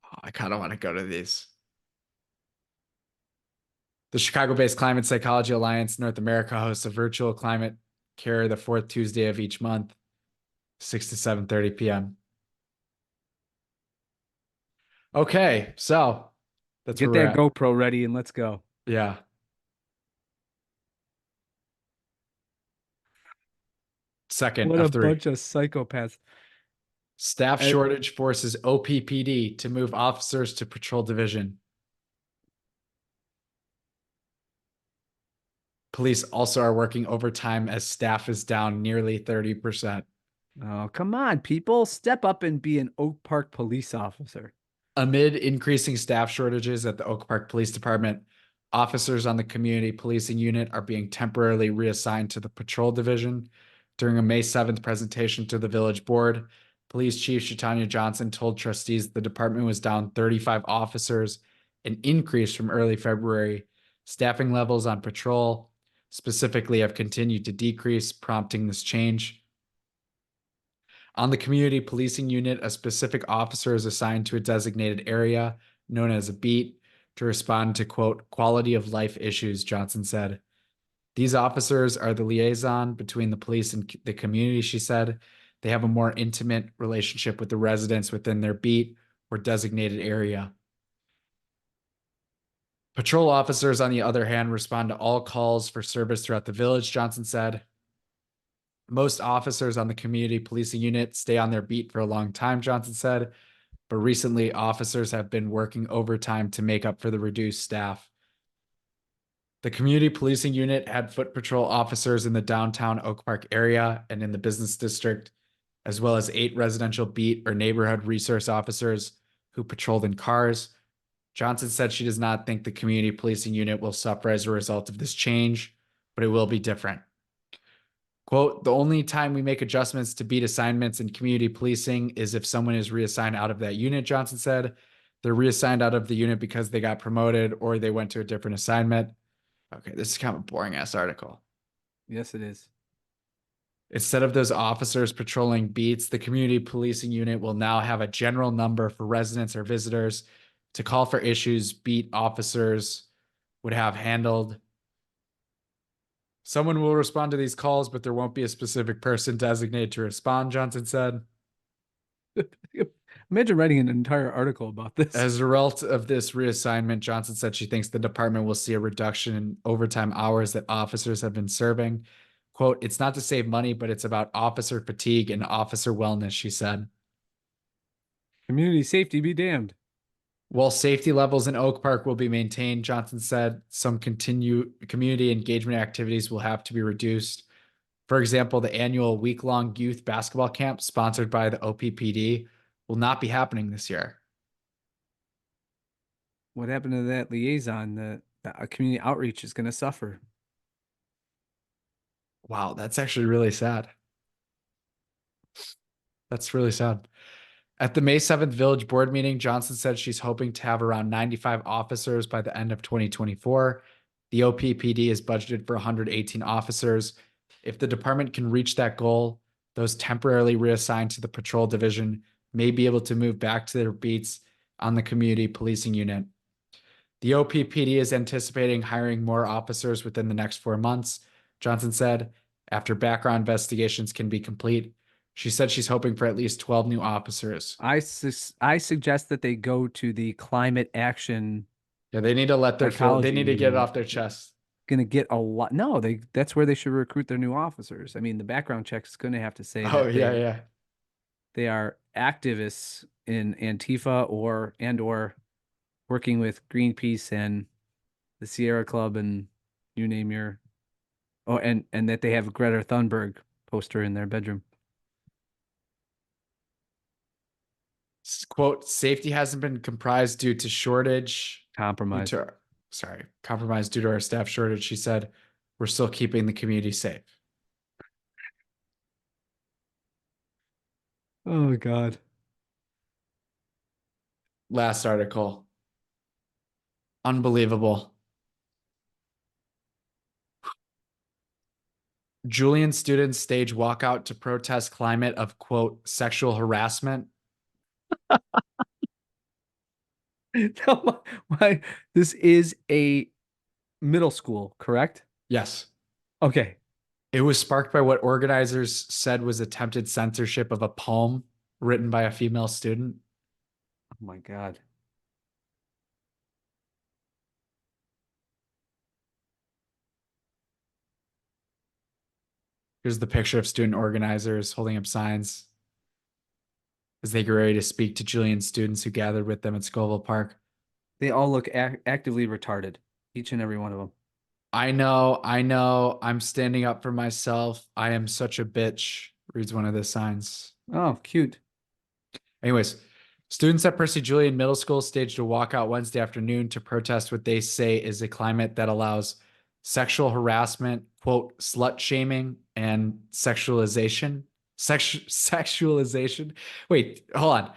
Oh, I kind of want to go to these. The Chicago-based Climate Psychology Alliance North America hosts a virtual climate care the fourth Tuesday of each month, 6 to 7:30 p.m. Okay, so that's Get where that GoPro ready and let's go. Yeah. Second What of a three. bunch of psychopaths. Staff shortage forces OPPD to move officers to patrol division. Police also are working overtime as staff is down nearly 30%. Oh, come on, people. Step up and be an Oak Park police officer. Amid increasing staff shortages at the Oak Park Police Department, officers on the community policing unit are being temporarily reassigned to the patrol division. During a May 7th presentation to the village board, Police Chief Shatanya Johnson told trustees the department was down 35 officers, an increase from early February. Staffing levels on patrol specifically have continued to decrease, prompting this change. On the community policing unit, a specific officer is assigned to a designated area known as a beat to respond to, quote, quality of life issues, Johnson said. These officers are the liaison between the police and the community, she said. They have a more intimate relationship with the residents within their beat or designated area. Patrol officers, on the other hand, respond to all calls for service throughout the village, Johnson said. Most officers on the community policing unit stay on their beat for a long time, Johnson said, but recently officers have been working overtime to make up for the reduced staff. The community policing unit had foot patrol officers in the downtown Oak Park area and in the business district, as well as 8 residential beat or neighborhood resource officers who patrolled in cars. Johnson said she does not think the community policing unit will suffer as a result of this change, but it will be different. Quote, the only time we make adjustments to beat assignments in community policing is if someone is reassigned out of that unit, Johnson said. They're reassigned out of the unit because they got promoted or they went to a different assignment. Okay, this is kind of a boring ass article. Yes, it is. Instead of those officers patrolling beats, the community policing unit will now have a general number for residents or visitors to call for issues beat officers would have handled. Someone will respond to these calls, but there won't be a specific person designated to respond, Johnson said. Imagine writing an entire article about this. As a result of this reassignment, Johnson said she thinks the department will see a reduction in overtime hours that officers have been serving. Quote, it's not to save money, but it's about officer fatigue and officer wellness, she said. Community safety be damned. While safety levels in Oak Park will be maintained, Johnson said some community engagement activities will have to be reduced. For example, the annual week-long youth basketball camp sponsored by the OPPD will not be happening this year. What happened to that liaison? The community outreach is going to suffer. Wow, that's actually really sad. That's really sad. At the May 7th Village Board meeting, Johnson said she's hoping to have around 95 officers by the end of 2024. The OPPD is budgeted for 118 officers. If the department can reach that goal, those temporarily reassigned to the patrol division may be able to move back to their beats on the community policing unit. The OPPD is anticipating hiring more officers within the next 4 months, Johnson said, after background investigations can be complete. She said she's hoping for at least 12 new officers. I suggest that they go to the climate action. Yeah, they need to let their they Psychology need to get it meeting. off their chest. Gonna get a lot. No, that's where they should recruit their new officers. I mean, the background check is gonna have to say Oh, that yeah. they are activists in Antifa or working with Greenpeace and the Sierra Club and you name your and that they have a Greta Thunberg poster in their bedroom. Quote, safety hasn't been compromised due to shortage. Compromise. Compromised due to our staff shortage. She said, we're still keeping the community safe. Oh, God. Last article. Unbelievable. Julian students stage walkout to protest climate of, quote, sexual harassment. No, this is a middle school, correct? Yes. Okay. It was sparked by what organizers said was attempted censorship of a poem written by a female student. Oh my God. Here's the picture of student organizers holding up signs as they get ready to speak to Julian students who gathered with them at Scoville Park. They all look actively retarded, each and every one of them. I know. I'm standing up for myself. I am such a bitch, reads one of the signs. Oh, cute. Anyways, students at Percy Julian Middle School staged a walkout Wednesday afternoon to protest what they say is a climate that allows sexual harassment, quote, slut shaming, and sexualization. Sexualization. Wait, hold on.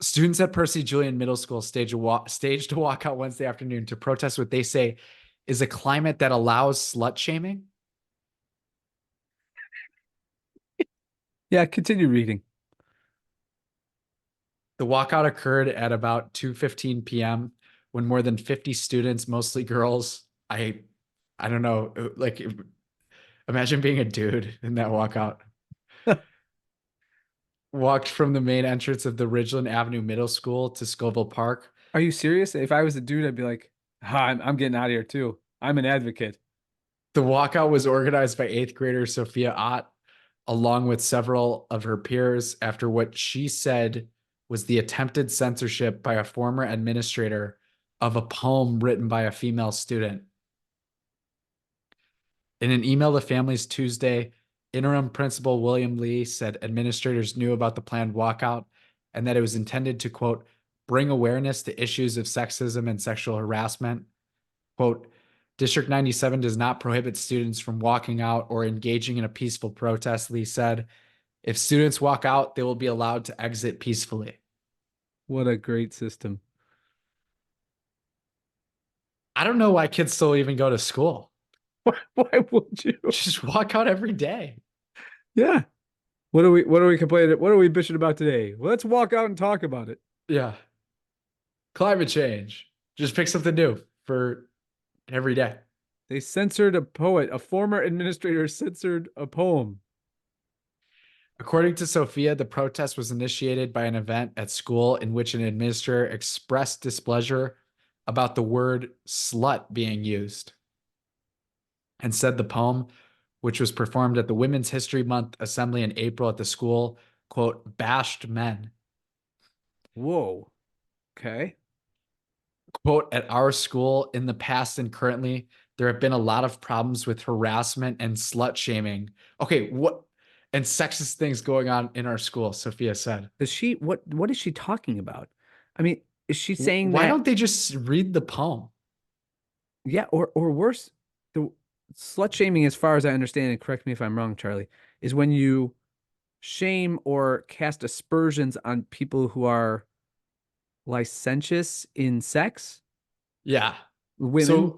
Students at Percy Julian Middle School staged a walkout Wednesday afternoon to protest what they say is a climate that allows slut shaming. Yeah, continue reading. The walkout occurred at about 2:15 p.m. when more than 50 students, mostly girls, I don't know, like imagine being a dude in that walkout. Walked from the main entrance of the Ridgeland Avenue Middle School to Scoville Park. Are you serious? If I was a dude, I'd be like, I'm getting out of here too. I'm an advocate. The walkout was organized by 8th grader Sophia Ott, along with several of her peers, after what she said was the attempted censorship by a former administrator of a poem written by a female student. In an email to families Tuesday, interim principal William Lee said administrators knew about the planned walkout and that it was intended to, quote, bring awareness to issues of sexism and sexual harassment. Quote, District 97 does not prohibit students from walking out or engaging in a peaceful protest, Lee said. If students walk out, they will be allowed to exit peacefully. What a great system. I don't know why kids still even go to school. Why would you? Just walk out every day. Yeah. What are we complaining? What are we bitching about today? Well, let's walk out and talk about it. Yeah. Climate change. Just pick something new for every day. They censored a poet. A former administrator censored a poem. According to Sophia, the protest was initiated by an event at school in which an administrator expressed displeasure about the word slut being used and said the poem, which was performed at the Women's History Month assembly in April at the school, quote, bashed men. Whoa. Okay. Quote, at our school in the past and currently, there have been a lot of problems with harassment and slut shaming. Okay, what and sexist things going on in our school, Sophia said. What is she talking about? I mean, is she saying why that, don't they just read the poem? Yeah, or worse, the slut shaming, as far as I understand, and correct me if I'm wrong, Charlie, is when you shame or cast aspersions on people who are licentious in sex. Yeah. women,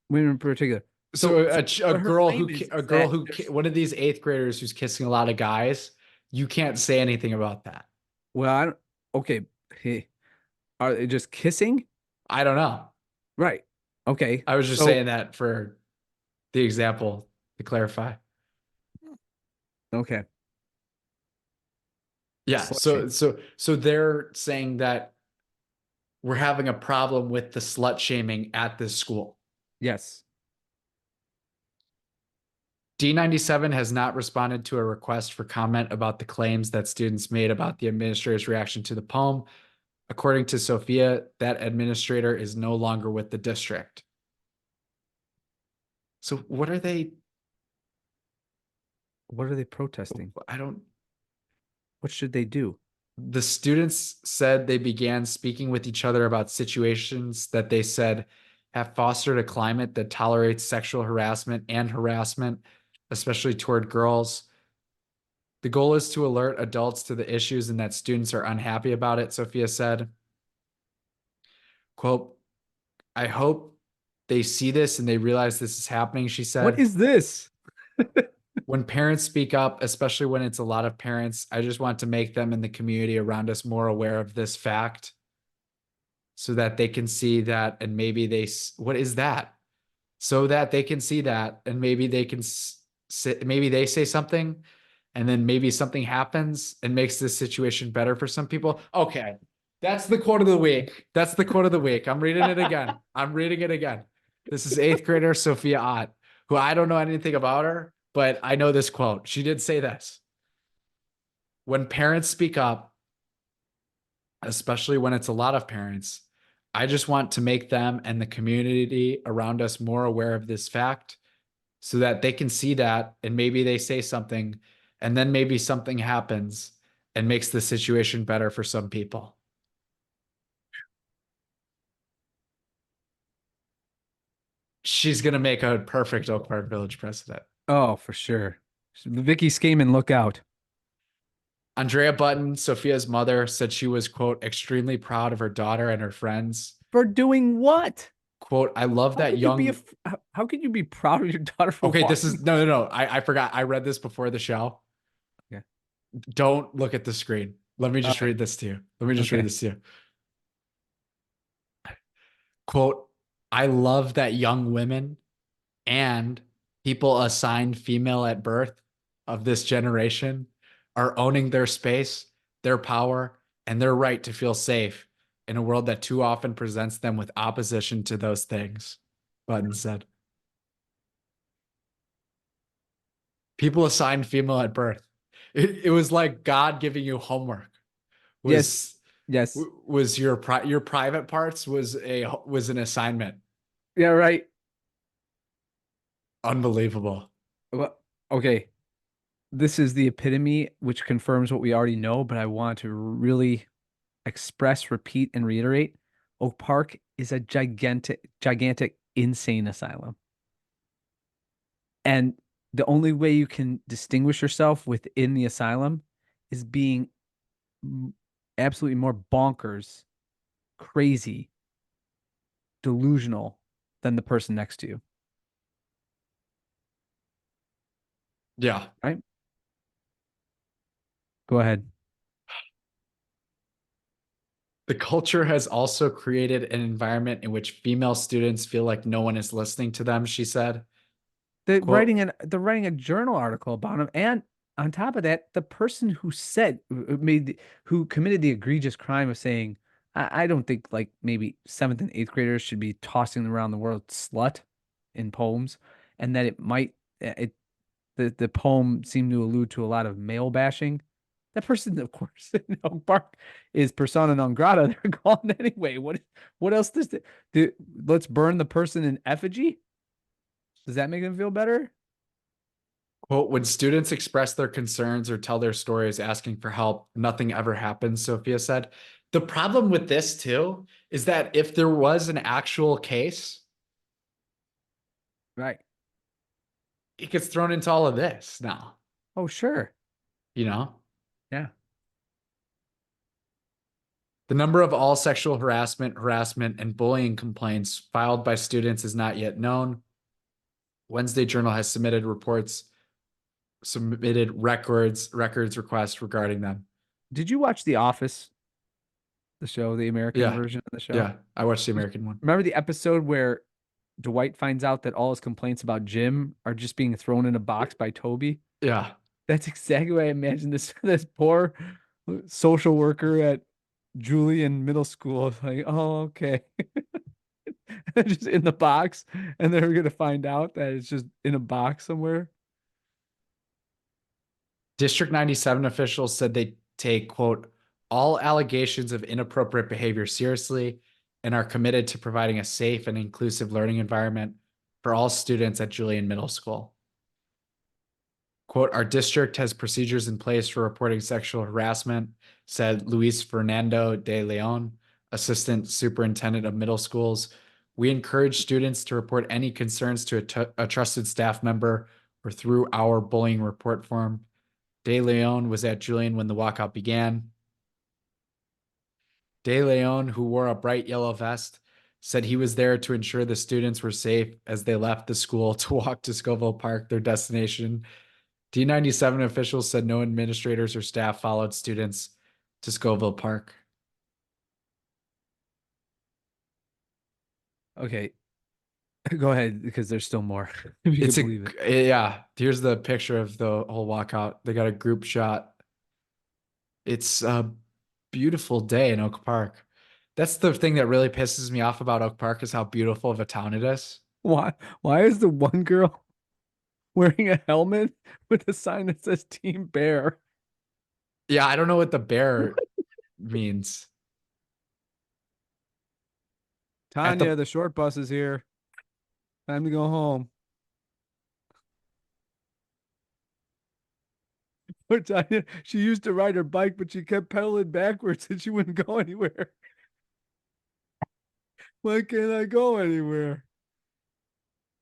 women in particular. So a what her girl claim who is a girl that who one of these eighth graders who's kissing a lot of guys, you can't say anything about that. well, I don't, okay, hey, are they just kissing? I don't know. Right. Okay. I was just So saying that for the example to clarify. okay. Yeah. Slut So shame. so they're saying that we're having a problem with the slut shaming at this school. Yes. D97 has not responded to a request for comment about the claims that students made about the administrator's reaction to the poem. According to Sophia, that administrator is no longer with the district. So what are they? What are they protesting? I don't. What should they do? The students said they began speaking with each other about situations that they said have fostered a climate that tolerates sexual harassment and harassment, especially toward girls. The goal is to alert adults to the issues and that students are unhappy about it, Sophia said. Quote, I hope they see this and they realize this is happening, she What said. is this? When parents speak up, especially when it's a lot of parents, I just want to make them and the community around us more aware of this fact so that they can see that and maybe what is that? So that they can see that and maybe they can maybe they say something and then maybe something happens and makes this situation better for some people. Okay. That's the quote of the week. That's the quote of the week. I'm reading it again. I'm reading it again. This is eighth grader Sophia Ott, who I don't know anything about her, but I know this quote. She did say this. When parents speak up, especially when it's a lot of parents, I just want to make them and the community around us more aware of this fact so that they can see that and maybe they say something and then maybe something happens and makes the situation better for some people. She's going to make a perfect Oak Park Village president. Oh, for sure. Vicky Skaman, look out. Andrea Button, Sophia's mother, said she was, quote, extremely proud of her daughter and her friends. For doing what? Quote, I love How that could you young. how could you be proud of your daughter for Okay, this walking? is no. I forgot. I read this before the show. Yeah. Don't look at the screen. Let me All just right. read this to you. Let me just read Okay. this to you. Quote, I love that young women and people assigned female at birth of this generation are owning their space, their power, and their right to feel safe in a world that too often presents them with opposition to those things, Button said. People assigned female at birth. It was like God giving you homework. Yes. Was Yes. was your private parts was an assignment. Yeah, right. Unbelievable. Well, okay. This is the epitome, which confirms what we already know, but I want to really express, repeat, and reiterate. Oak Park is a gigantic, insane asylum. And the only way you can distinguish yourself within the asylum is being absolutely more bonkers, crazy, delusional than the person next to you. Yeah. Right? Go ahead. The culture has also created an environment in which female students feel like no one is listening to them, she said. Quote, They're writing a journal article about him, and on top of that, the person who who committed the egregious crime of saying, I don't think like maybe seventh and eighth graders should be tossing around the word slut in poems, and that it might it the poem seemed to allude to a lot of male bashing. That person, of course, in Oak Park is persona non grata. They're gone anyway. What else let's burn the person in effigy? Does that make them feel better? quote, when students express their concerns or tell their stories asking for help, nothing ever happens, Sophia said. The problem with this too is that if there was an actual case, Right. it gets thrown into all of this now, Oh, sure. you know? Yeah. The number of all sexual harassment, and bullying complaints filed by students is not yet known. Wednesday Journal has submitted records requests regarding them. Did you watch The Office, the show, the American Yeah. version of the show? Yeah, I watched the American one. Remember the episode where Dwight finds out that all his complaints about Jim are just being thrown in a box by Toby? Yeah. That's exactly what I imagine this poor social worker at Julian Middle School is like, oh, okay. Just in the box, and they're gonna find out that it's just in a box somewhere. District 97 officials said they take, quote, all allegations of inappropriate behavior seriously and are committed to providing a safe and inclusive learning environment for all students at Julian Middle School. Quote, our district has procedures in place for reporting sexual harassment, said Luis Fernando de Leon, assistant superintendent of middle schools. We encourage students to report any concerns to a trusted staff member or through our bullying report form. De Leon was at Julian when the walkout began. De Leon, who wore a bright yellow vest, said he was there to ensure the students were safe as they left the school to walk to Scoville Park, their destination. D97 officials said no administrators or staff followed students to Scoville Park. Okay, go ahead because there's still more. If you can believe it. Yeah. Here's the picture of the whole walkout. They got a group shot. It's a beautiful day in Oak Park. That's the thing that really pisses me off about Oak Park is how beautiful of a town it is. Why? Why is the one girl wearing a helmet with a sign that says Team Bear? Yeah, I don't know what the bear means. Tanya, the short bus is here. Time to go home. Poor Tanya, she used to ride her bike, but she kept pedaling backwards and she wouldn't go anywhere. Why can't I go anywhere?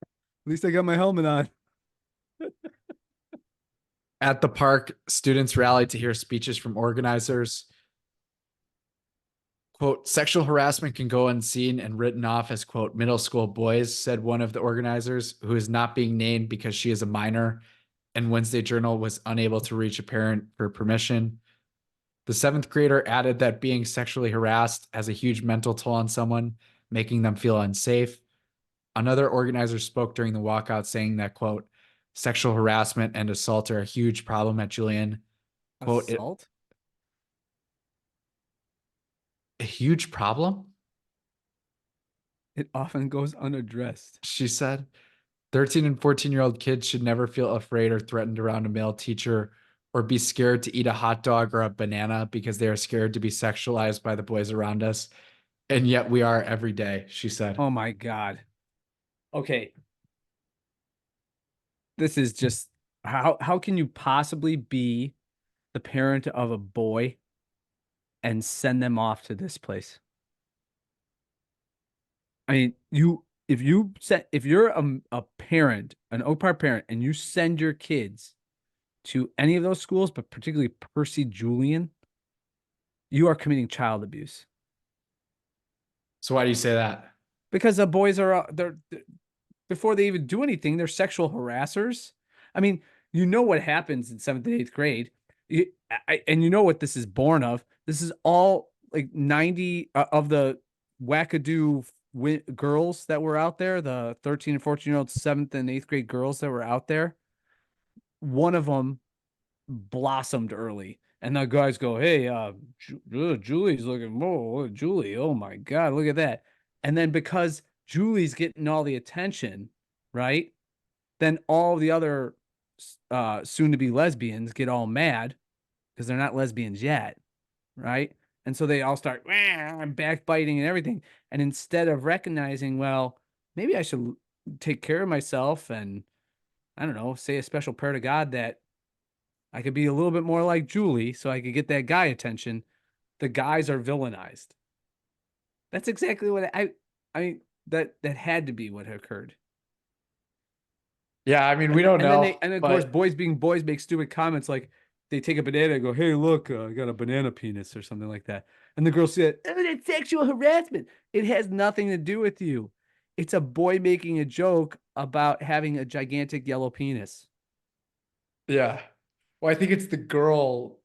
At least I got my helmet on. At the park, students rallied to hear speeches from organizers. Quote, sexual harassment can go unseen and written off as, quote, middle school boys, said one of the organizers, who is not being named because she is a minor, and Wednesday Journal was unable to reach a parent for permission. The seventh grader added that being sexually harassed has a huge mental toll on someone, making them feel unsafe. Another organizer spoke during the walkout saying that, quote, sexual harassment and assault are a huge problem at Julian. Quote, Assault? a huge problem? It often goes unaddressed. She said. 13 and 14-year-old kids should never feel afraid or threatened around a male teacher or be scared to eat a hot dog or a banana because they are scared to be sexualized by the boys around us. And yet we are every day, she said. Oh my God. Okay. This is just how can you possibly be the parent of a boy and send them off to this place? I mean, if you're a parent, an Oak Park parent, and you send your kids to any of those schools, but particularly Percy Julian, you are committing child abuse. So why do you say that? Because the boys are they're before they even do anything, they're sexual harassers. I mean, you know what happens in 7th and 8th grade. And you know what this is born of. This is all like 90 of the wackadoo girls that were out there, the 13 and 14-year-old 7th and 8th grade girls that were out there. One of them blossomed early. And the guys go, hey, Julie's looking, oh, Julie, oh my God, look at that. And then because Julie's getting all the attention, right? Then all the other soon-to-be lesbians get all mad because they're not lesbians yet, right? And so they all start backbiting and everything. And instead of recognizing, well, maybe I should take care of myself and, I don't know, say a special prayer to God that I could be a little bit more like Julie so I could get that guy attention, the guys are villainized. That's exactly what I mean, that had to be what occurred. Yeah, I mean, we don't know. And then of course, boys being boys make stupid comments like they take a banana and go, hey, look, I got a banana penis or something like that. And the girl said, "Oh, that's sexual harassment." It has nothing to do with you. It's a boy making a joke about having a gigantic yellow penis. Yeah. Well, I think it's the girl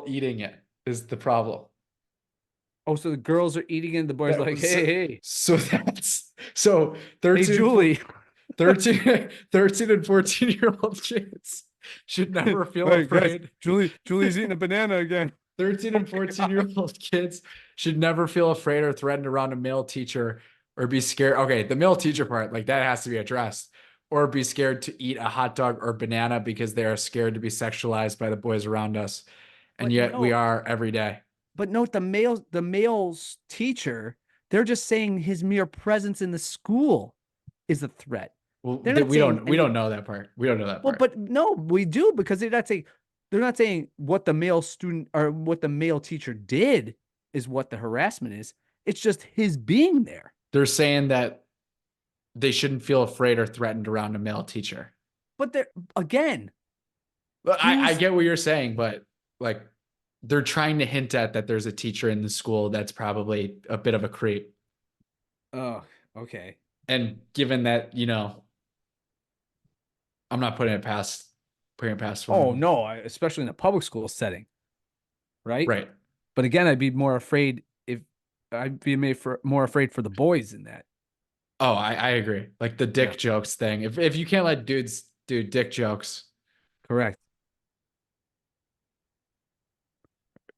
eating it is the problem. Oh, so the girls are eating it, and the boys That like, was hey, hey, so that's so hey, 13 and Julie. 13 and 14-year-old kids should never feel Hey, guys, afraid. Julie's eating a banana again. 13 and 14-year-old kids should never feel afraid or threatened around a male teacher or be scared. Okay, the male teacher part, like that has to be addressed. Or be scared to eat a hot dog or banana because they are scared to be sexualized by the boys around us. And But yet we no, are every day. but note the male's teacher, they're just saying his mere presence in the school is a threat. Well, They're not we saying don't know that part. We don't know that well, part. but no, we do because they're not saying what the male student or what the male teacher did is what the harassment is. It's just his being there. They're saying that they shouldn't feel afraid or threatened around a male teacher. But they're again, I who's get what you're saying, but like they're trying to hint at that there's a teacher in the school that's probably a bit of a creep. oh, okay. And given that, I'm not putting it past one of Oh them. no, especially in a public school setting, right? Right. But again, I'd be more afraid if I'd be more afraid for the boys in that. Oh, I agree. Like the dick jokes thing. If you can't let dudes do dick jokes, Correct.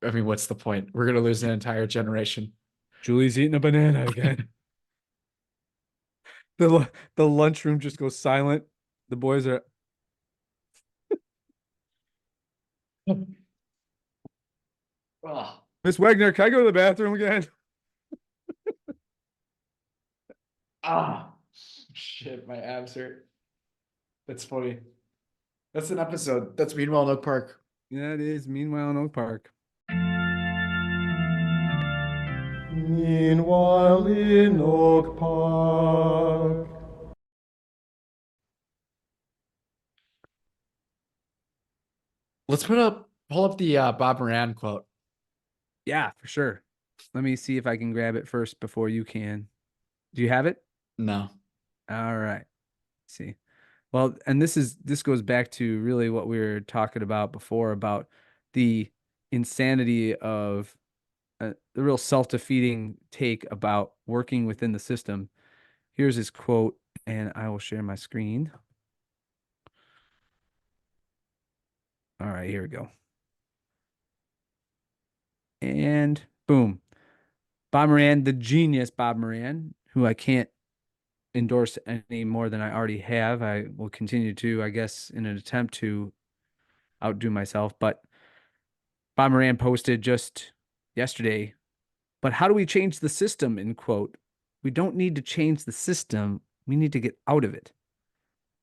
I mean, what's the point? We're gonna lose an entire generation. Julie's eating a banana again. The lunchroom just goes silent. The boys are Oh, Miss Wagner, can I go to the bathroom again? shit, my abs hurt. That's funny. That's an episode. That's Meanwhile in Oak Park. Yeah, it is. Meanwhile in Oak Park. Meanwhile in Oak Park. Let's pull up the Bob Moran quote. Yeah, for sure. Let me see if I can grab it first before you can. Do you have it? No. All right. Let's see. Well, and this goes back to really what we were talking about before about the insanity of the real self-defeating take about working within the system. Here's his quote, and I will share my screen. All right, here we go. And boom. Bob Moran, the genius Bob Moran, who I can't endorse any more than I already have. I will continue to, I guess, in an attempt to outdo myself. But Bob Moran posted just yesterday, but how do we change the system? End quote. We don't need to change the system. We need to get out of it.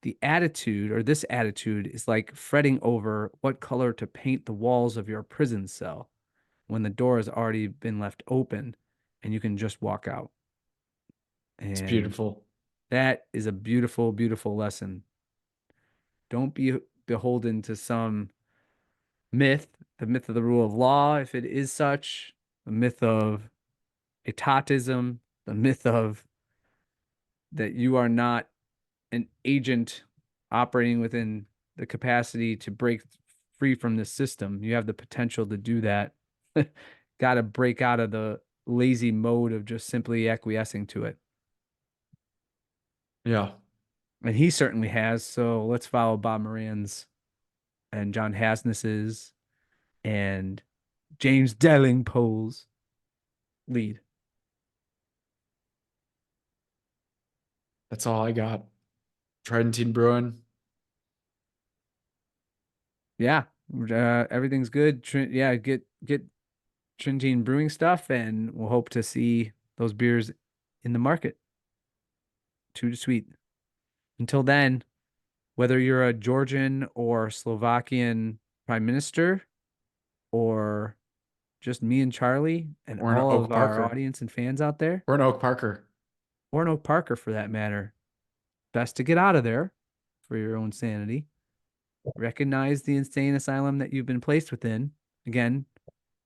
The attitude or this attitude is like fretting over what color to paint the walls of your prison cell when the door has already been left open and you can just walk out. It's And beautiful. that is a beautiful, beautiful lesson. Don't be beholden to some myth, the myth of the rule of law, if it is such, the myth of etatism, the myth of that you are not an agent operating within the capacity to break free from this system. You have the potential to do that. Got to break out of the lazy mode of just simply acquiescing to it. Yeah. And he certainly has. So let's follow Bob Moran's and John Hasness's and James Delingpole's lead. That's all I got. Tridentine Brewing. Yeah, everything's good. Yeah, get Trinitine Brewing stuff, and we'll hope to see those beers in the market. Too sweet. Until then, whether you're a Georgian or Slovakian prime minister, or just me and Charlie and Or an all Oak of our Parker. audience and fans out there, Or an Oak Parker. or an Oak Parker for that matter, best to get out of there for your own sanity. Recognize the insane asylum that you've been placed within. Again,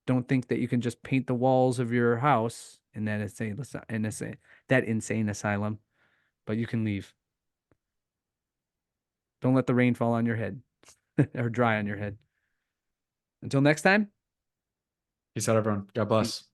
Don't think that you can just paint the walls of your house in that insane asylum, but you can leave. Don't let the rain fall on your head or dry on your head. Until next time. Peace out, everyone. God bless.